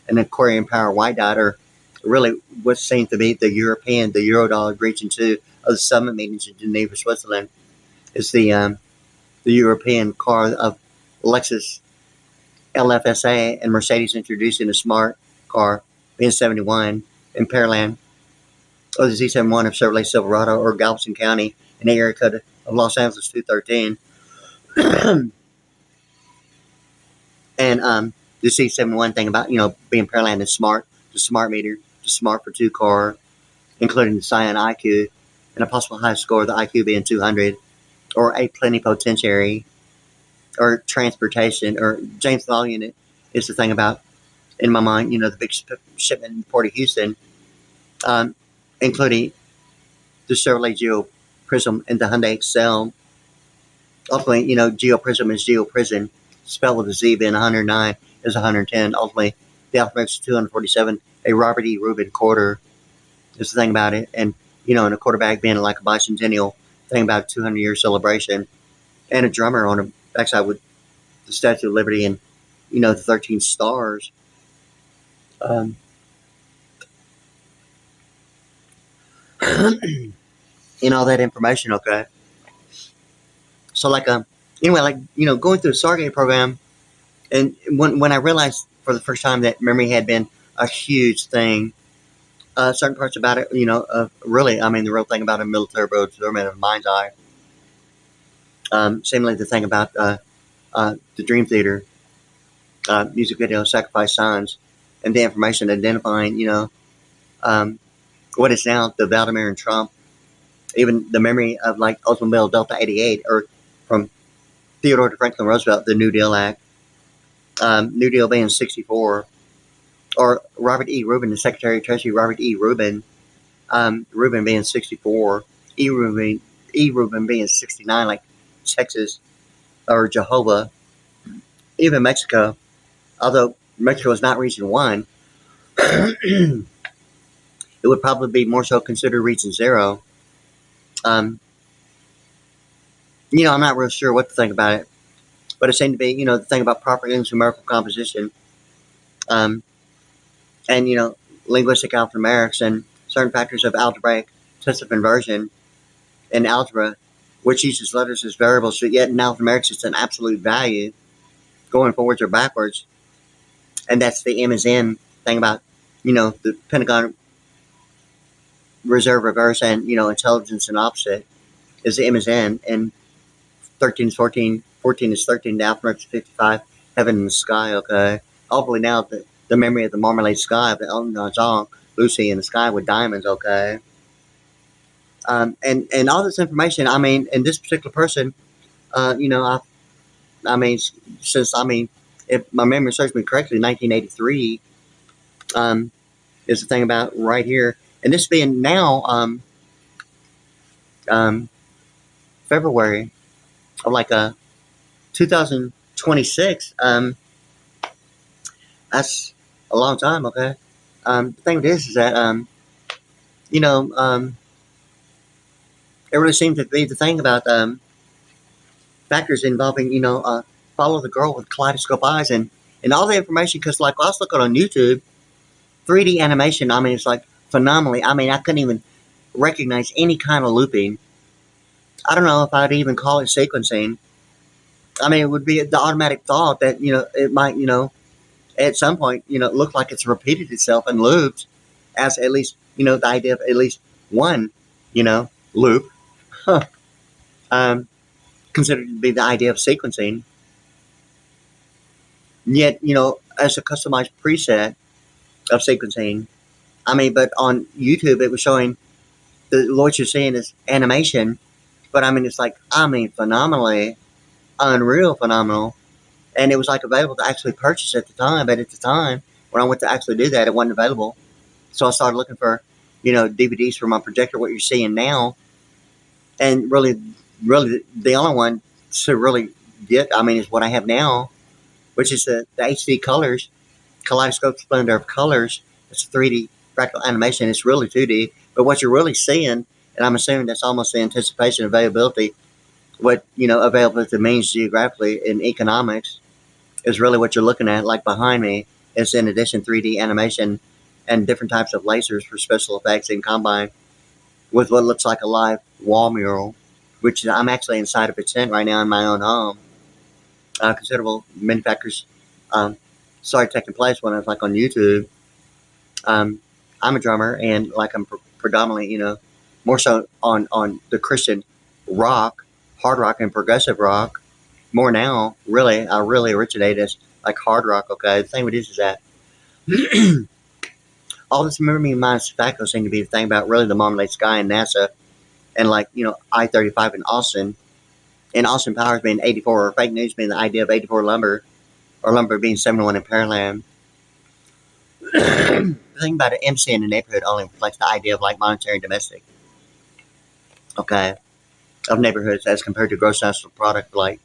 and an Aquarian Power white dot, are really what seems to be the Eurodollar region 2 of the summit meetings in Geneva, Switzerland. It's the European car of Lexus LFSA and Mercedes introducing a smart car, being 71 in Pearland, or the Z71 of Chevrolet Silverado, or Galveston County in the area code of Los Angeles 213. And the C71 thing about, being Pearland is smart, the smart meter, the smart for 2 car, including the Scion IQ, and a possible high score, the IQ being 200, or a plenipotentiary, or transportation, or James Law unit is the thing about, in my mind, the big shipment in the Port of Houston, including the Chevrolet Geo Prism and the Hyundai Excel. Ultimately, Geo Prism is Geo Prison, spelled with a Z, being 109 is 110. Ultimately, the alphabet's 247. A Robert E. Rubin quarter is the thing about it. And, and a quarterback being like a bicentennial thing about a 200-year celebration. And a drummer on the backside with the Statue of Liberty and, the 13 stars. And all that information, okay? So, going through the Stargate program, and when I realized for the first time that memory had been a huge thing, certain parts about it, really, the real thing about a military road experiment of mind's eye. Similarly, the thing about the Dream Theater music video, Sacrifice Signs, and the information identifying, what is now the Vladimir and Trump, even the memory of like Oldsmobile Delta 88, or from Theodore to Franklin Roosevelt, the New Deal Act, New Deal being 64, or Robert E. Rubin, the Secretary of Treasury, Robert E. Rubin, Rubin being 64, E. Rubin being 69, like Texas or Jehovah, even Mexico, although Mexico is not Region 1, it would probably be more so considered Region 0. I'm not real sure what to think about it, but it seemed to be, the thing about proper numerical composition, and, linguistic alphanumerics and certain factors of algebraic test of inversion in algebra, which uses letters as variables, but yet in alphanumerics it's an absolute value going forwards or backwards. And that's the M is N thing about, the Pentagon reserve reverse and, intelligence and opposite is the M is N, and 13 is 14, 14 is 13, the alphanumerics is 55, heaven in the sky, okay? Hopefully now the memory of the marmalade sky of the Elton John song, Lucy in the Sky with Diamonds, okay? And all this information, and this particular person, if my memory serves me correctly, 1983 is the thing about right here. And this being now February of 2026, that's a long time, okay? The thing with this is that, it really seems to be the thing about factors involving, follow the girl with kaleidoscope eyes and all the information. Because, I was looking on YouTube, 3D animation, it's like phenomenally. I couldn't even recognize any kind of looping. I don't know if I'd even call it sequencing. It would be the automatic thought that, it might, at some point, look like it's repeated itself and loops as at least, the idea of at least one, loop. Considered to be the idea of sequencing. Yet, as a customized preset of sequencing, but on YouTube it was showing what you're seeing is animation, but it's like, phenomenally, unreal phenomenal. And it was like available to actually purchase at the time, but at the time when I went to actually do that, it wasn't available. So I started looking for, DVDs for my projector, what you're seeing now. And really the only one to really get, is what I have now, which is the HD colors, kaleidoscope splendor of colors. It's 3D fractal animation. It's really 2D, but what you're really seeing, and I'm assuming that's almost the anticipation availability, what, availability means geographically in economics, is really what you're looking at. Like behind me is, in addition, 3D animation and different types of lasers for special effects and combined with what looks like a live wall mural, which I'm actually inside of a tent right now in my own home. Considerable manufacturers started taking place when I was on YouTube. I'm a drummer, and I'm predominantly, more so on the Christian rock, hard rock, and progressive rock. More now, really, I really originated as like hard rock. Okay, the thing with this is that all this memory minus tobacco seem to be the thing about really the Marmalade Sky and NASA and like I-35 in Austin. And Austin Powers being 84, or fake news being the idea of 84 lumber, or lumber being 71 in Pearland. The thing about an MC in the neighborhood only reflects the idea of like monetary and domestic, okay, of neighborhoods as compared to gross national product like,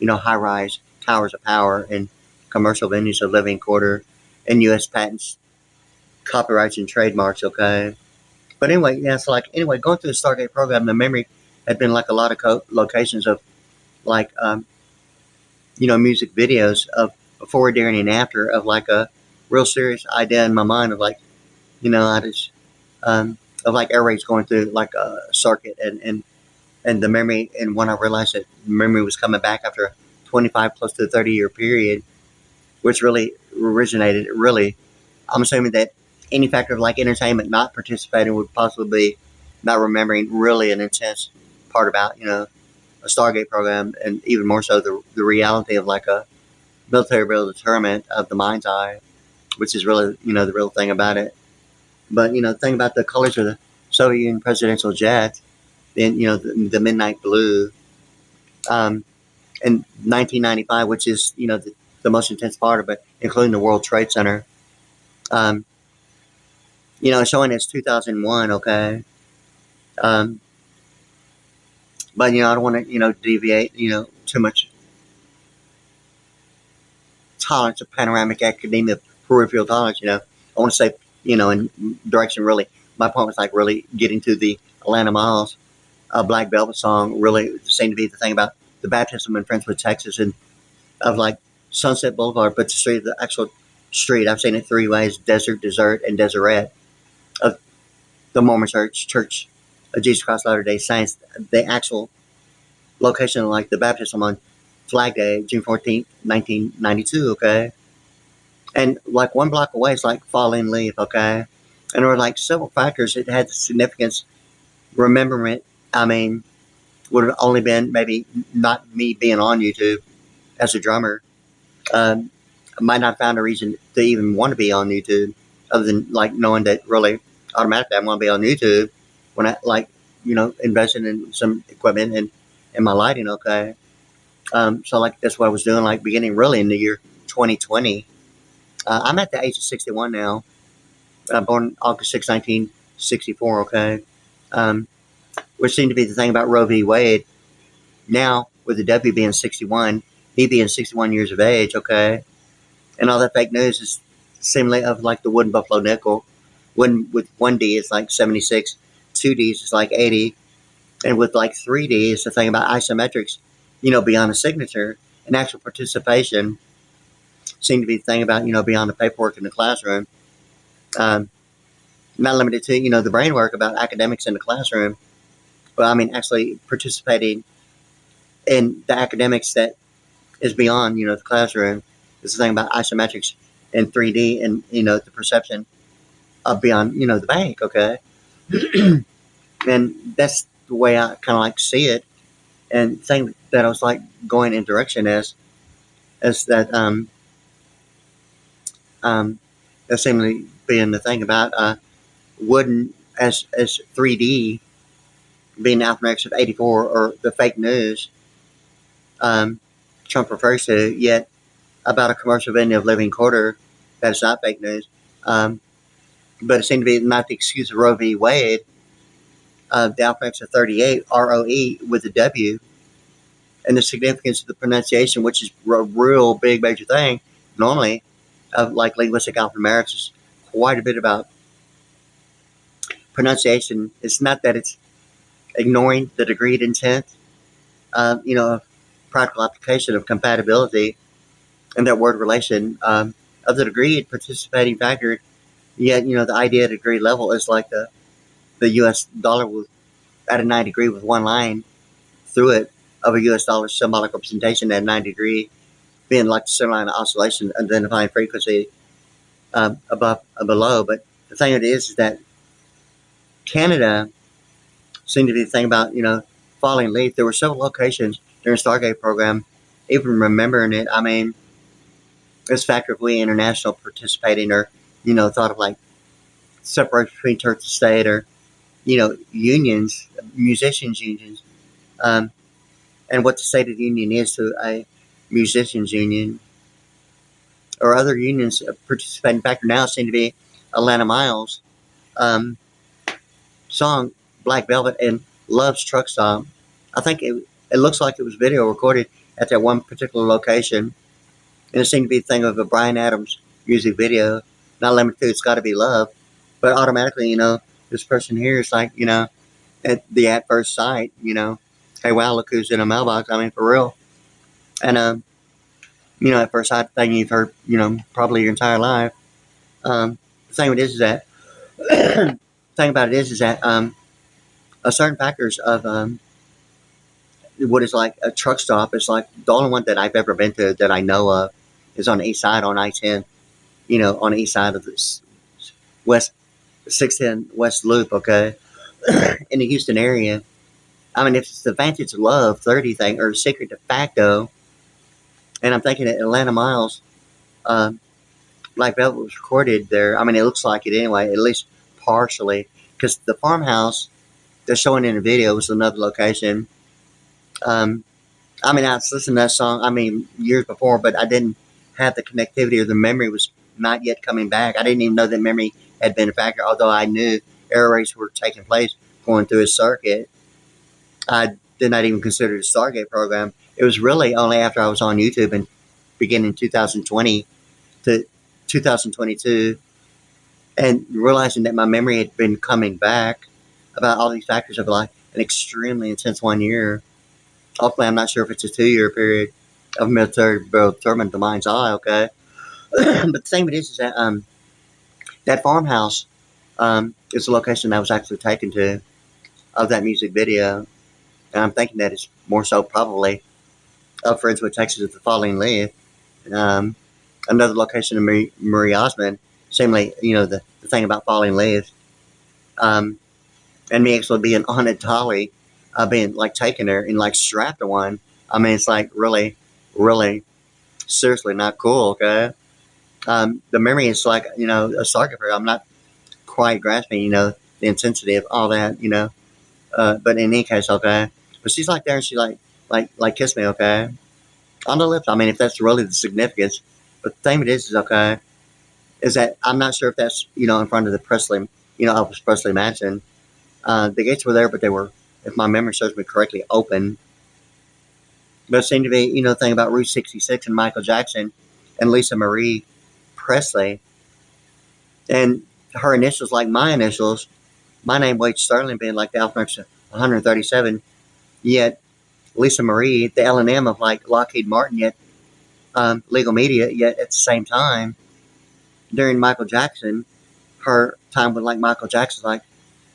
high rise towers of power and commercial venues of living quarter and U.S. patents, copyrights, and trademarks, okay. But anyway, yeah, so like, anyway, going through the Stargate program, the memory had been like a lot of locations of like, music videos of before, during, and after of like a real serious idea in my mind of like, I just, of like air raids going through like a circuit and the memory. And when I realized that memory was coming back after a 25 close to 30-year period, which really originated, really, I'm assuming that any factor of like entertainment not participating would possibly be not remembering really an intense part about, a Stargate program, and even more so the reality of like a military real deterrent of the mind's eye, which is really, the real thing about it. But, the thing about the colors of the Soviet Union presidential jet, and, the midnight blue, in 1995, which is, the most intense part of it, including the World Trade Center, um, showing it's 2001, okay? Um, but, I don't want to, deviate, too much tolerance of panoramic academia, peripheral tolerance, I want to say, in direction really, my point was like really getting to the Atlanta Miles, Black Velvet song really seemed to be the thing about the baptism in Friendswood, Texas, and of like Sunset Boulevard, but the actual street, I've seen it three ways: desert, desert, and deseret of the Mormon Church of Jesus Christ Latter Day Saints. The actual location of like the baptism on Flag Day, June 14th, 1992, okay? And like 1 block away is like falling leaf, okay? And there were like several factors that had significance. Remembrance, I mean, would have only been maybe not me being on YouTube as a drummer. I might not have found a reason to even want to be on YouTube other than like knowing that really automatically I want to be on YouTube when I like, invested in some equipment and in my lighting, okay? So like that's what I was doing like beginning really in the year 2020. I'm at the age of 61 now. Born August 6, 1964, okay? Um, which seemed to be the thing about Roe v. Wade. Now, with the W being 61, he being 61 years of age, okay? And all that fake news is seemingly of like the wooden buffalo nickel. With 1D, it's like 76. 2Ds is like 80. And with like 3D, it's the thing about isometrics, beyond the signature. And actual participation seemed to be the thing about, beyond the paperwork in the classroom. Not limited to, the brain work about academics in the classroom. But I mean, actually participating in the academics that is beyond, the classroom. It's the thing about isometrics and 3D and, the perception of beyond, the bank, okay? And that's the way I kind of like see it. And the thing that I was like going in direction is that, that seemingly being the thing about, wooden as 3D being the alphanumerics of 84 or the fake news, Trump refers to, yet about a commercial venue of living quarter that is not fake news. But it seemed to be not the excuse of Roe v. Wade, the alphanumerics of 38, ROE with a W, and the significance of the pronunciation, which is a real big major thing normally of like linguistic alphanumerics, is quite a bit about pronunciation. It's not that it's ignoring the degreed intent, practical application of compatibility and that word relation of the degree participating factor. Yet, the idea at degree level is like the U.S. dollar at a 90 degree with one line through it of a U.S. dollar symbolic representation at 90 degree, being like the center line of oscillation, identifying frequency above and below. But the thing it is that Canada seemed to be the thing about, falling leaf. There were several locations during the Stargate program, even remembering it. I mean, this factor of we international participating, or thought of like separation between church and state, or unions, musicians unions, um, and what the state of the union is to a musicians union or other unions participating factor now seem to be Atlanta Miles um, song Black Velvet and Love's Truck Stop. I think it looks like it was video recorded at that one particular location, and it seemed to be a thing of a Bryan Adams music video, not limited to It's Gotta Be Love, but automatically, this person here is like, at first sight, hey, wow, look who's in a mailbox. I mean, for real. And, at first sight, thing you've heard, probably your entire life. The thing with this is that, the thing about it is that, a certain factors of, what is like a truck stop is like the only one that I've ever been to that I know of is on the east side on I-10, on the east side of this west 610 West Loop, okay, in the Houston area. I mean, if it's the Vantage Love 30 thing or Secret De Facto, and I'm thinking that Atlanta Miles, Black Velvet was recorded there. I mean, it looks like it anyway, at least partially, because the farmhouse they're showing in the video was another location. I mean, I was listening to that song, years before, but I didn't have the connectivity, or the memory was not yet coming back. I didn't even know that memory had been a factor, although I knew air raids were taking place going through a circuit. I did not even consider the Stargate program. It was really only after I was on YouTube and beginning 2020 to 2022 and realizing that my memory had been coming back about all these factors of like an extremely intense 1 year. Hopefully, I'm not sure if it's a 2 year period of military determined the mind's eye, okay? But the thing with this is that that farmhouse is the location I was actually taken to of that music video. And I'm thinking that it's more so probably up Friendswood, Texas at the Falling Leaf. Another location in Marie Osmond, seemingly, the thing about Falling Leaves. And me actually being on a dolly, being like taken there and like strapped to one. I mean, it's like really, really seriously not cool, okay? The memory is like, a circuit breaker. I'm not quite grasping, the intensity of all that, but in any case, okay? But she's like there and she like kissed me, okay? On the lips. I mean, if that's really the significance. But the thing it is okay, is that I'm not sure if that's, in front of the Presley, Elvis Presley mansion. The gates were there, but they were, if my memory serves me correctly, open. But it seemed to be, the thing about Route 66 and Michael Jackson and Lisa Marie Presley. And her initials like my initials, my name, Wade Sterling, being like the alphabet 137, yet Lisa Marie, the L&M of like Lockheed Martin, yet legal media, yet at the same time, during Michael Jackson, her time with like Michael Jackson, like,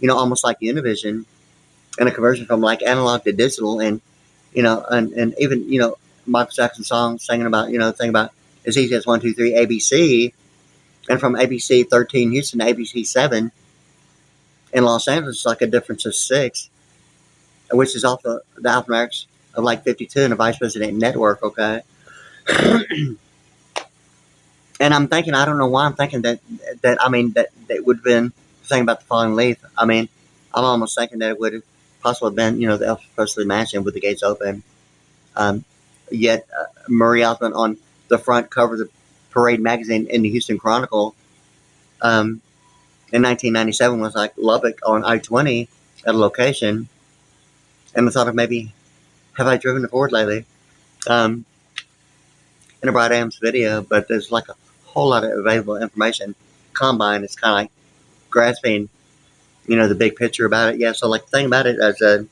almost like Univision, and a conversion from like analog to digital, and, and even, Michael Jackson songs singing about, thing about as easy as 1, 2, 3, ABC, and from ABC 13 Houston to ABC 7 in Los Angeles, like a difference of 6, which is off the alphabetics of like 52 and a vice president network, okay? And I'm thinking, I don't know why I'm thinking that would have been the thing about the Falling Leaf. I mean, I'm almost thinking that it would have possibly been, the Elvis Presley mansion with the gates open. Yet, Marie Osmond on the front cover of the Parade magazine in the Houston Chronicle in 1997 was like Lubbock on I-20 at a location. And I thought of maybe, have I driven to Ford lately? In a Bright Am's video, but there's like a whole lot of available information. Combine is kind of like grasping, the big picture about it. Yeah, so like the thing about it is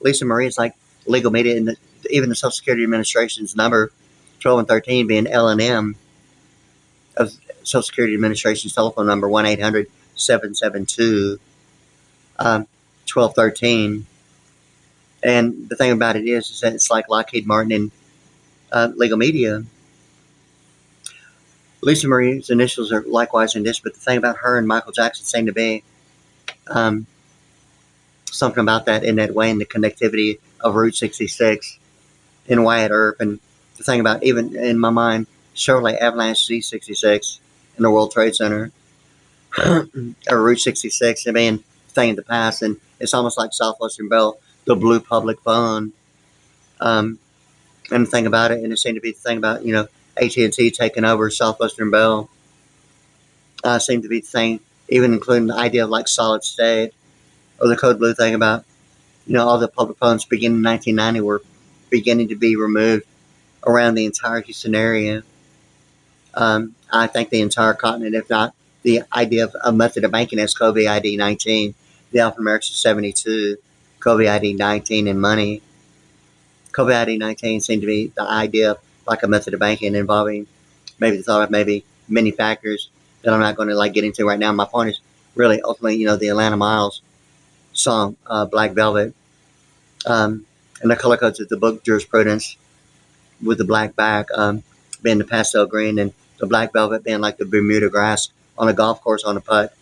Lisa Marie is like legal media, and even the Social Security Administration's number 12 and 13 being L&M of Social Security Administration's telephone number 1-800-772 1213. And the thing about it is that it's like Lockheed Martin and legal media. Lisa Marie's initials are likewise in this, but the thing about her and Michael Jackson seemed to be something about that in that way, and the connectivity of Route 66 in Wyatt Earp and the thing about, even in my mind, Chevrolet Avalanche Z66 in the World Trade Center, or Route 66, I mean, thing in the past, and it's almost like Southwestern Bell, the blue public phone, and the thing about it, and it seemed to be the thing about, AT&T taking over Southwestern Bell, seemed to be the thing, even including the idea of like solid state, or the code blue thing about, all the public phones beginning in 1990 were beginning to be removed around the entire Houston area. I think the entire continent, if not the idea of a method of banking as COVID ID 19, the alphanumerics is 72, COVID ID 19 and money. COVID ID 19 seemed to be the idea of like a method of banking involving maybe the thought of maybe many factors that I'm not going to like get into right now. My point is really ultimately, the Atlanta Miles song, Black Velvet, and the color codes of the book jurisprudence with the black back being the pastel green, and the black velvet being like the Bermuda grass on a golf course on a putt.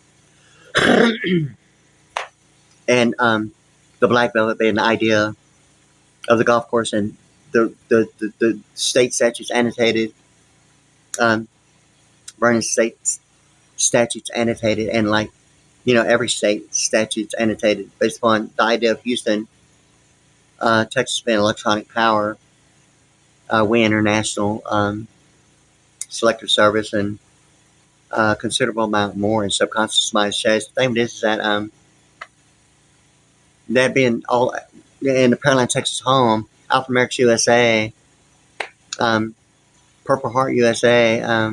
And the black velvet being the idea of the golf course, and the state statutes annotated, Vernon state statutes annotated, and like, every state statutes annotated based upon the idea of Houston, Texas being electronic power, we international, selective service, and considerable amount more in subconscious mind shades. The thing is that that being all in the Pearland, Texas home, Alphanumerics USA, Purple Heart USA,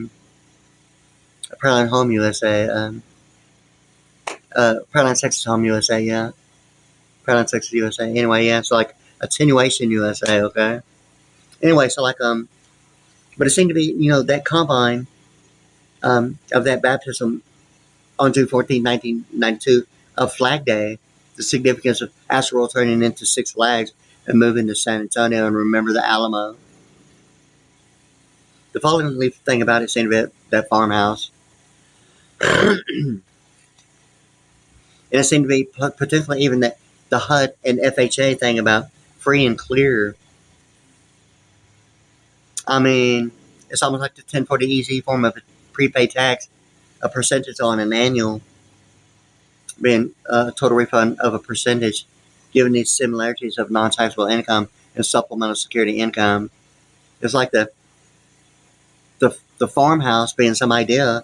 Pearland Home USA, Pearland, Texas Home USA, yeah. Pearland, Texas USA. Anyway, yeah, so like Attenuation USA, okay? Anyway, so like, but it seemed to be, that combine of that baptism on June 14, 1992, of Flag Day, the significance of Astro turning into Six Flags and moving to San Antonio and remember the Alamo. The following thing about it seemed to be that farmhouse. And it seemed to be potentially even that the HUD and FHA thing about free and clear. I mean, it's almost like the 1040 EZ form of a prepaid tax, a percentage on an annual being a total refund of a percentage, given these similarities of non-taxable income and supplemental security income. It's like the farmhouse being some idea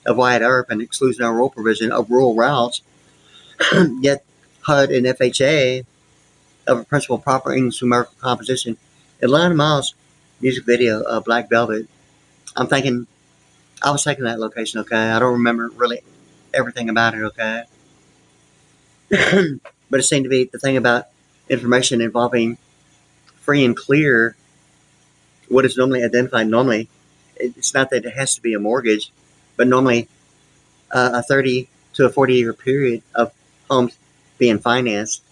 of wide earth and exclusionary rural provision of rural routes, yet HUD and FHA of a principal proper English numerical composition. Atlanta Miles music video of Black Velvet. I was taking that location, okay? I don't remember really everything about it, okay? But it seemed to be the thing about information involving free and clear, what is normally identified. Normally, it's not that it has to be a mortgage, but normally a 30 to a 40-year period of homes being financed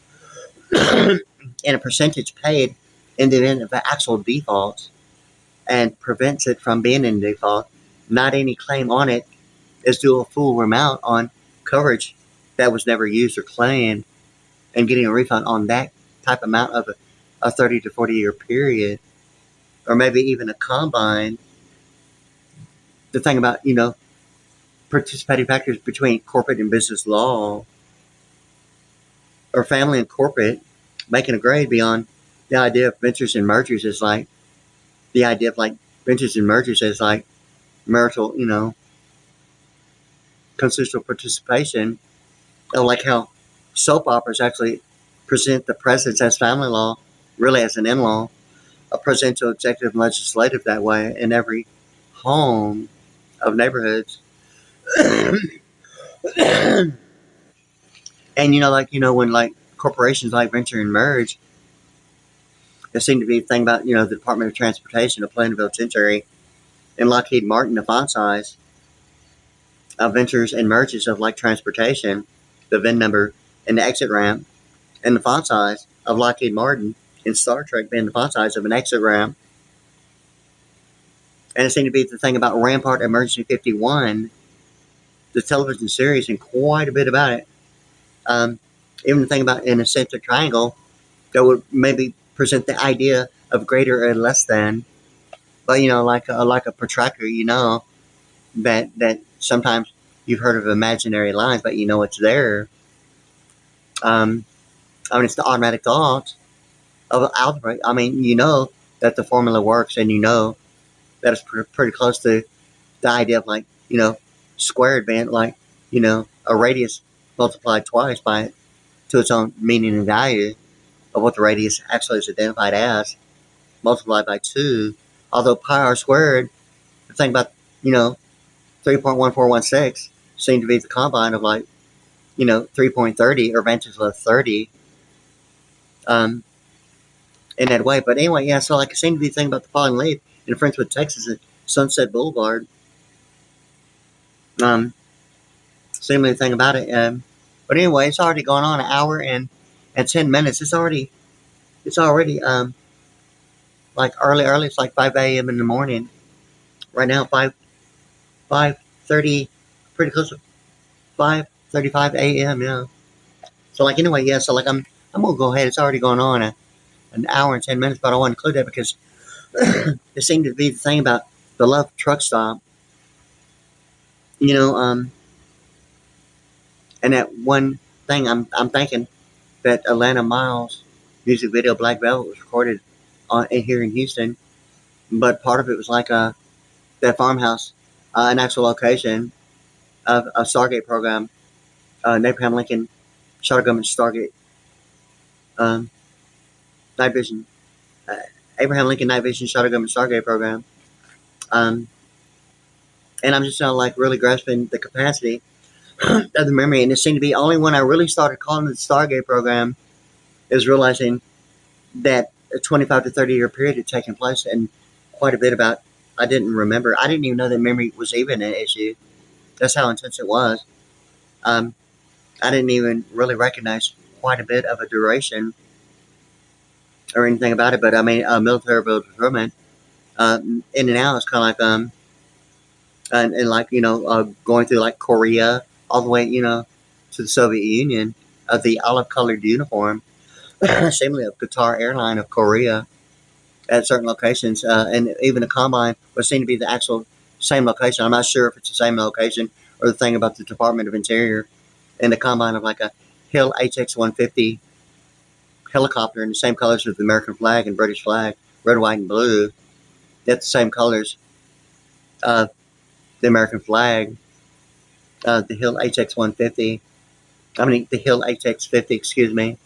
and a percentage paid in the event of actual defaults, and prevents it from being in default. Not any claim on it is due a full amount on coverage that was never used or claimed, and getting a refund on that type amount of a 30 to 40-year period, or maybe even a combine. The thing about, participating factors between corporate and business law, or family and corporate, making a grade beyond the idea of ventures and mergers is like the idea of like ventures and mergers as like marital, consensual participation, of like how soap operas actually present the presence as family law, really as an in-law, a presidential, executive, and legislative that way in every home of neighborhoods. And when like corporations like venture and merge, there seemed to be a thing about the Department of Transportation of Plainville Century and Lockheed Martin, the font size of ventures and merges of like transportation, the VIN number and the exit ramp, and the font size of Lockheed Martin in Star Trek being the font size of an exit ramp. And it seemed to be the thing about Rampart Emergency 51, the television series, and quite a bit about it. Even the thing about an eccentric triangle that would maybe present the idea of greater or less than, But like a protractor, that sometimes you've heard of imaginary lines, but you know it's there. Um, I mean, it's the automatic thought of algebra. I mean, you know that the formula works, and you know that it's pretty close to the idea of squared band, a radius multiplied twice by to its own meaning and value of what the radius actually is identified as, multiplied by 2. Although pi r squared, the thing about, 3.1416 seemed to be the combine of 3.30 or advantage of 30 um, in that way. But anyway, yeah, so it seemed to be the thing about the falling leaf in Friendswood, Texas at Sunset Boulevard. Seemed to be the thing about it. But anyway, it's already gone on an hour and 10 minutes. It's already early. It's like 5 a.m. in the morning. Right now, 5:30, pretty close to 5:35 a.m. Yeah. So anyway, yeah. So I'm gonna go ahead. It's already gone on an hour and 10 minutes, but I want to include that because it seemed to be the thing about the Love Truck Stop. You know, and that one thing I'm thinking that Atlanta Miles music video Black Velvet was recorded here in Houston, but part of it was that farmhouse, an actual location of a Stargate program, Abraham Lincoln Shuttle Government Stargate, um, Night Vision, uh, Abraham Lincoln Night Vision Shuttle Government Stargate program. Um, and I'm just really grasping the capacity of the memory, and it seemed to be only when I really started calling it the Stargate program is realizing that a 25 to 30 year period had taken place, and quite a bit about I didn't remember. I didn't even know that memory was even an issue. That's how intense it was. Um, I didn't even really recognize quite a bit of a duration or anything about it. But I mean, military procurement in and out is kind of and going through Korea all the way to the Soviet Union of the olive colored uniform, seemingly of Qatar Airline of Korea at certain locations, and even a combine was seen to be the actual same location. I'm not sure if it's the same location or the thing about the Department of Interior and the combine of a Hill HX-150 helicopter in the same colors as the American flag and British flag, red, white, and blue. That's the same colors of the American flag. The Hill HX-150. I mean, the Hill HX-50, excuse me.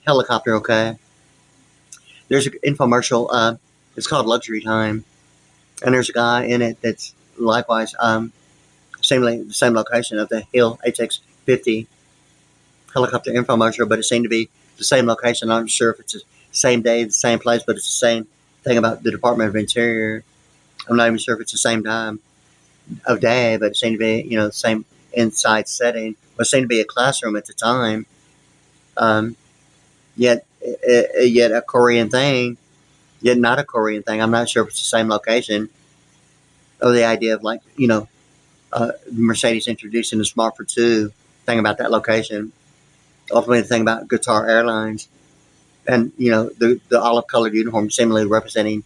Helicopter, okay. There's an infomercial. It's called Luxury Time. And there's a guy in it that's likewise the same location of the Hill HX-50 helicopter infomercial, but it seemed to be the same location. I'm not sure if it's the same day, the same place, but it's the same thing about the Department of Interior. I'm not even sure if it's the same time of day, but it seemed to be, the same inside setting. But it seemed to be a classroom at the time. Um, yet a Korean thing, yet not a Korean thing. I'm not sure if it's the same location. Or the idea of Mercedes introducing the Smart for Two thing about that location. Ultimately, the thing about Qatar Airlines and the olive colored uniform, similarly representing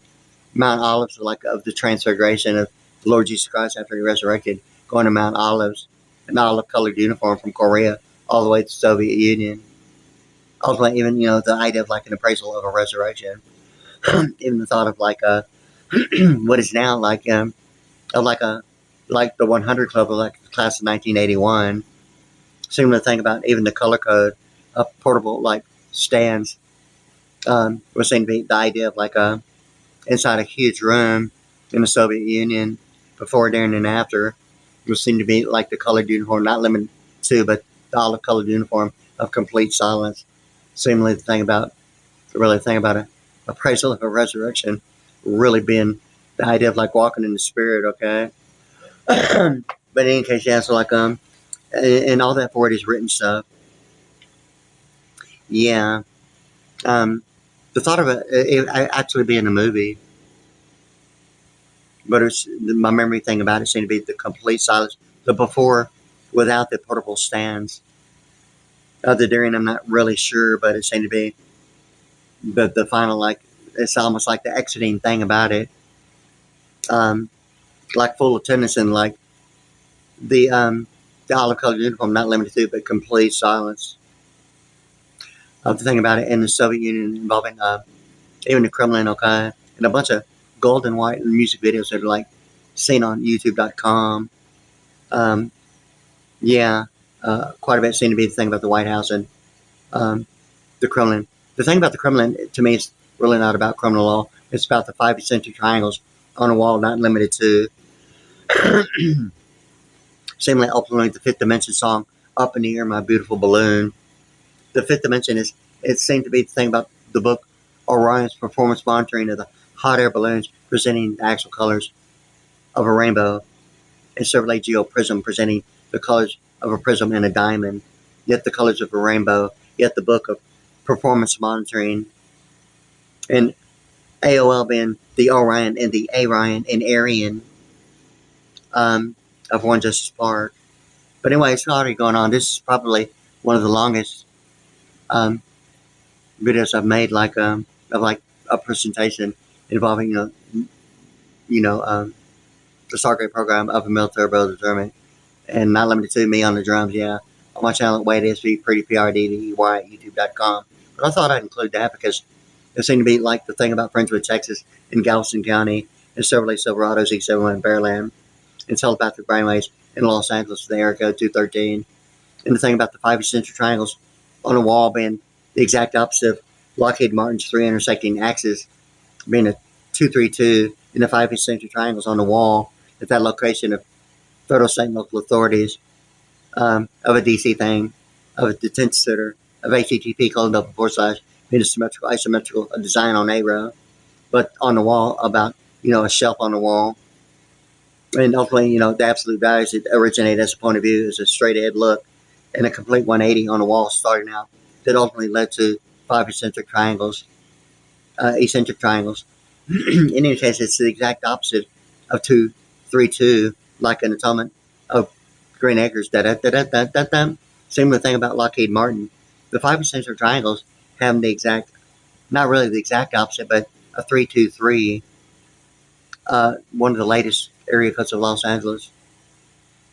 Mount Olives, of the Transfiguration of the Lord Jesus Christ after he resurrected, going to Mount Olives, an olive colored uniform from Korea all the way to the Soviet Union. Ultimately, even the idea of an appraisal of a resurrection, even the thought of what is now of the 100 Club of the class of 1981. Similar thing about even the color code of portable stands. Was seen to be the idea of inside a huge room in the Soviet Union before, during, and after. Was seen to be the colored uniform, not limited to, but the olive colored uniform of complete silence. Seemingly the thing about a appraisal of a resurrection really being the idea of walking in the spirit, okay? But in any case, yeah, so and all that for it is written stuff. Yeah. The thought of it actually being a movie, but it's my memory thing about it seemed to be the complete silence. The before, without the portable stands. The during, I'm not really sure, but it seemed to be the final it's almost like the exiting thing about it. Like full attendance and like the olive colored uniform, not limited to, but complete silence. The thing about it in the Soviet Union involving even the Kremlin, okay, and a bunch of gold and white music videos that are like seen on YouTube.com. Um, yeah, quite a bit seemed to be the thing about the White House and the Kremlin. The thing about the Kremlin, to me, is really not about criminal law. It's about the 5 eccentric triangles on a wall, not limited to. Seemingly ultimately the fifth dimension song, Up in the Air, My Beautiful Balloon. The fifth dimension is, it seemed to be the thing about the book Orion's performance monitoring of the hot air balloons presenting the actual colors of a rainbow, and Chevrolet Geo Prism presenting the colors of a prism and a diamond, yet the colors of a rainbow, yet the book of performance monitoring, and AOL being the Orion and the Arian and Arian of One Justice Park. But anyway, it's already going on. This is probably one of the longest videos I've made, like of like a presentation involving the Stargate program of a military determined, and not limited to me on the drums. Yeah, on my channel at WadeASVPriddy, PRDDY at YouTube.com. But I thought I'd include that because it seemed to be like the thing about Friendswood, Texas, in Galveston County, and Chevrolet Silverados E71 in Bearland, and telepathic brainwaves in Los Angeles, the area code 213. And the thing about the 5 eccentric triangles on a wall being the exact opposite of Lockheed Martin's 3 intersecting axes, being a 232, and the 5 eccentric triangles on the wall at that location of federal, state, and local authorities, of a DC thing, of a detention center, of HTTP : being a symmetrical, asymmetrical design on A row, but on the wall about, a shelf on the wall. And ultimately, the absolute values that originate as a point of view is a straight ahead look and a complete 180 on the wall starting out that ultimately led to 5 eccentric triangles. In any case, it's the exact opposite of 232, like an atonement of Green Acres. Similar thing about Lockheed Martin. The 5 eccentric triangles have the exact, not really the exact opposite, but a 323, one of the latest area codes of Los Angeles.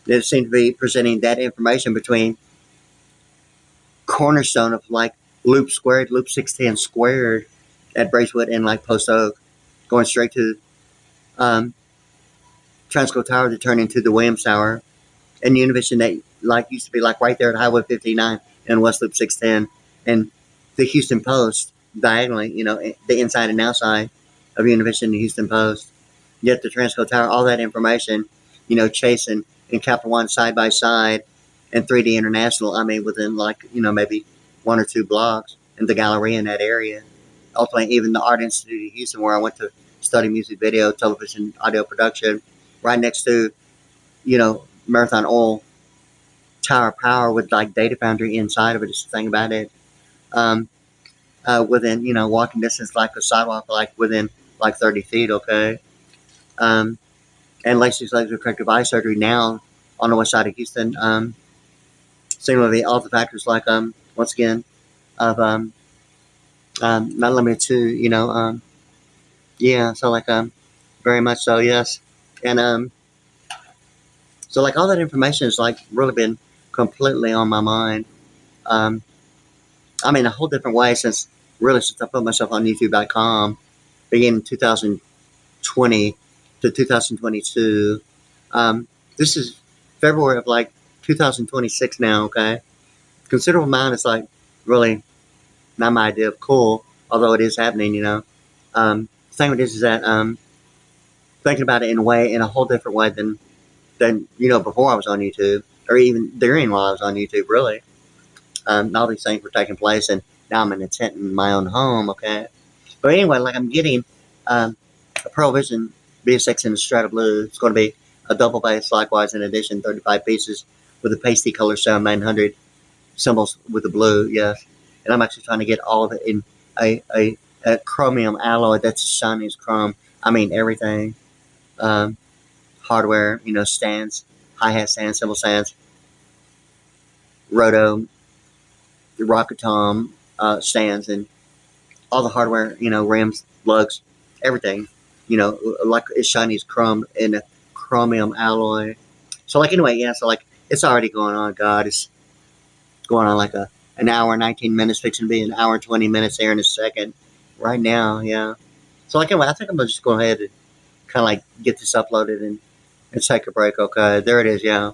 They seem to be presenting that information between cornerstone of like loop 610 squared at Bracewood and like Post Oak, going straight to Transco Tower to turn into the Williams Tower, and Univision that like used to be like right there at Highway 59 and West Loop 610, and the Houston Post diagonally, the inside and outside of Univision and the Houston Post. Yet the Transco Tower, all that information, Chase and Capital One side by side, and 3D International, within like, maybe 1 or 2 blocks, and the Galleria in that area. Ultimately, even the Art Institute of Houston, where I went to study music video, television, audio production, right next to, Marathon Oil Tower Power with like Data Foundry inside of it. Is the thing about it. Within, walking distance, like a sidewalk, like within like 30 feet, okay? And Lacey's laser corrective eye surgery now on the west side of Houston. Similarly, all the factors like, once again, of, not limited to, yeah, so like, very much so, yes. And, so like all that information has like really been completely on my mind. A whole different way since I put myself on YouTube.com, beginning in 2020 to 2022. This is February of like 2026 now, okay? Considerable amount is like really not my idea of cool, although it is happening, The thing with this is that thinking about it in a whole different way than before I was on YouTube, or even during while I was on YouTube, really. All these things were taking place, and now I'm in a tent in my own home, okay? But anyway, like I'm getting a Pearl Vision BS6 in the Strata Blue. It's going to be a double bass, likewise, in addition, 35 pieces with a pasty color sound 900 symbols with the blue, yes. And I'm actually trying to get all of it in a chromium alloy that's as shiny as chrome. Everything. Hardware, stands, hi-hat stands, cymbal stands, roto, rocket tom stands, and all the hardware, rims, lugs, everything, like it's shiny as chrome in a chromium alloy. So like anyway, yeah. So like it's already going on. God, it's going on like an hour and 19 minutes, fixing to be an hour and 20 minutes here in a second. Right now, yeah. So like anyway, I think I'm gonna just go ahead and kind of like get this uploaded and take a break. Okay, there it is. Yeah.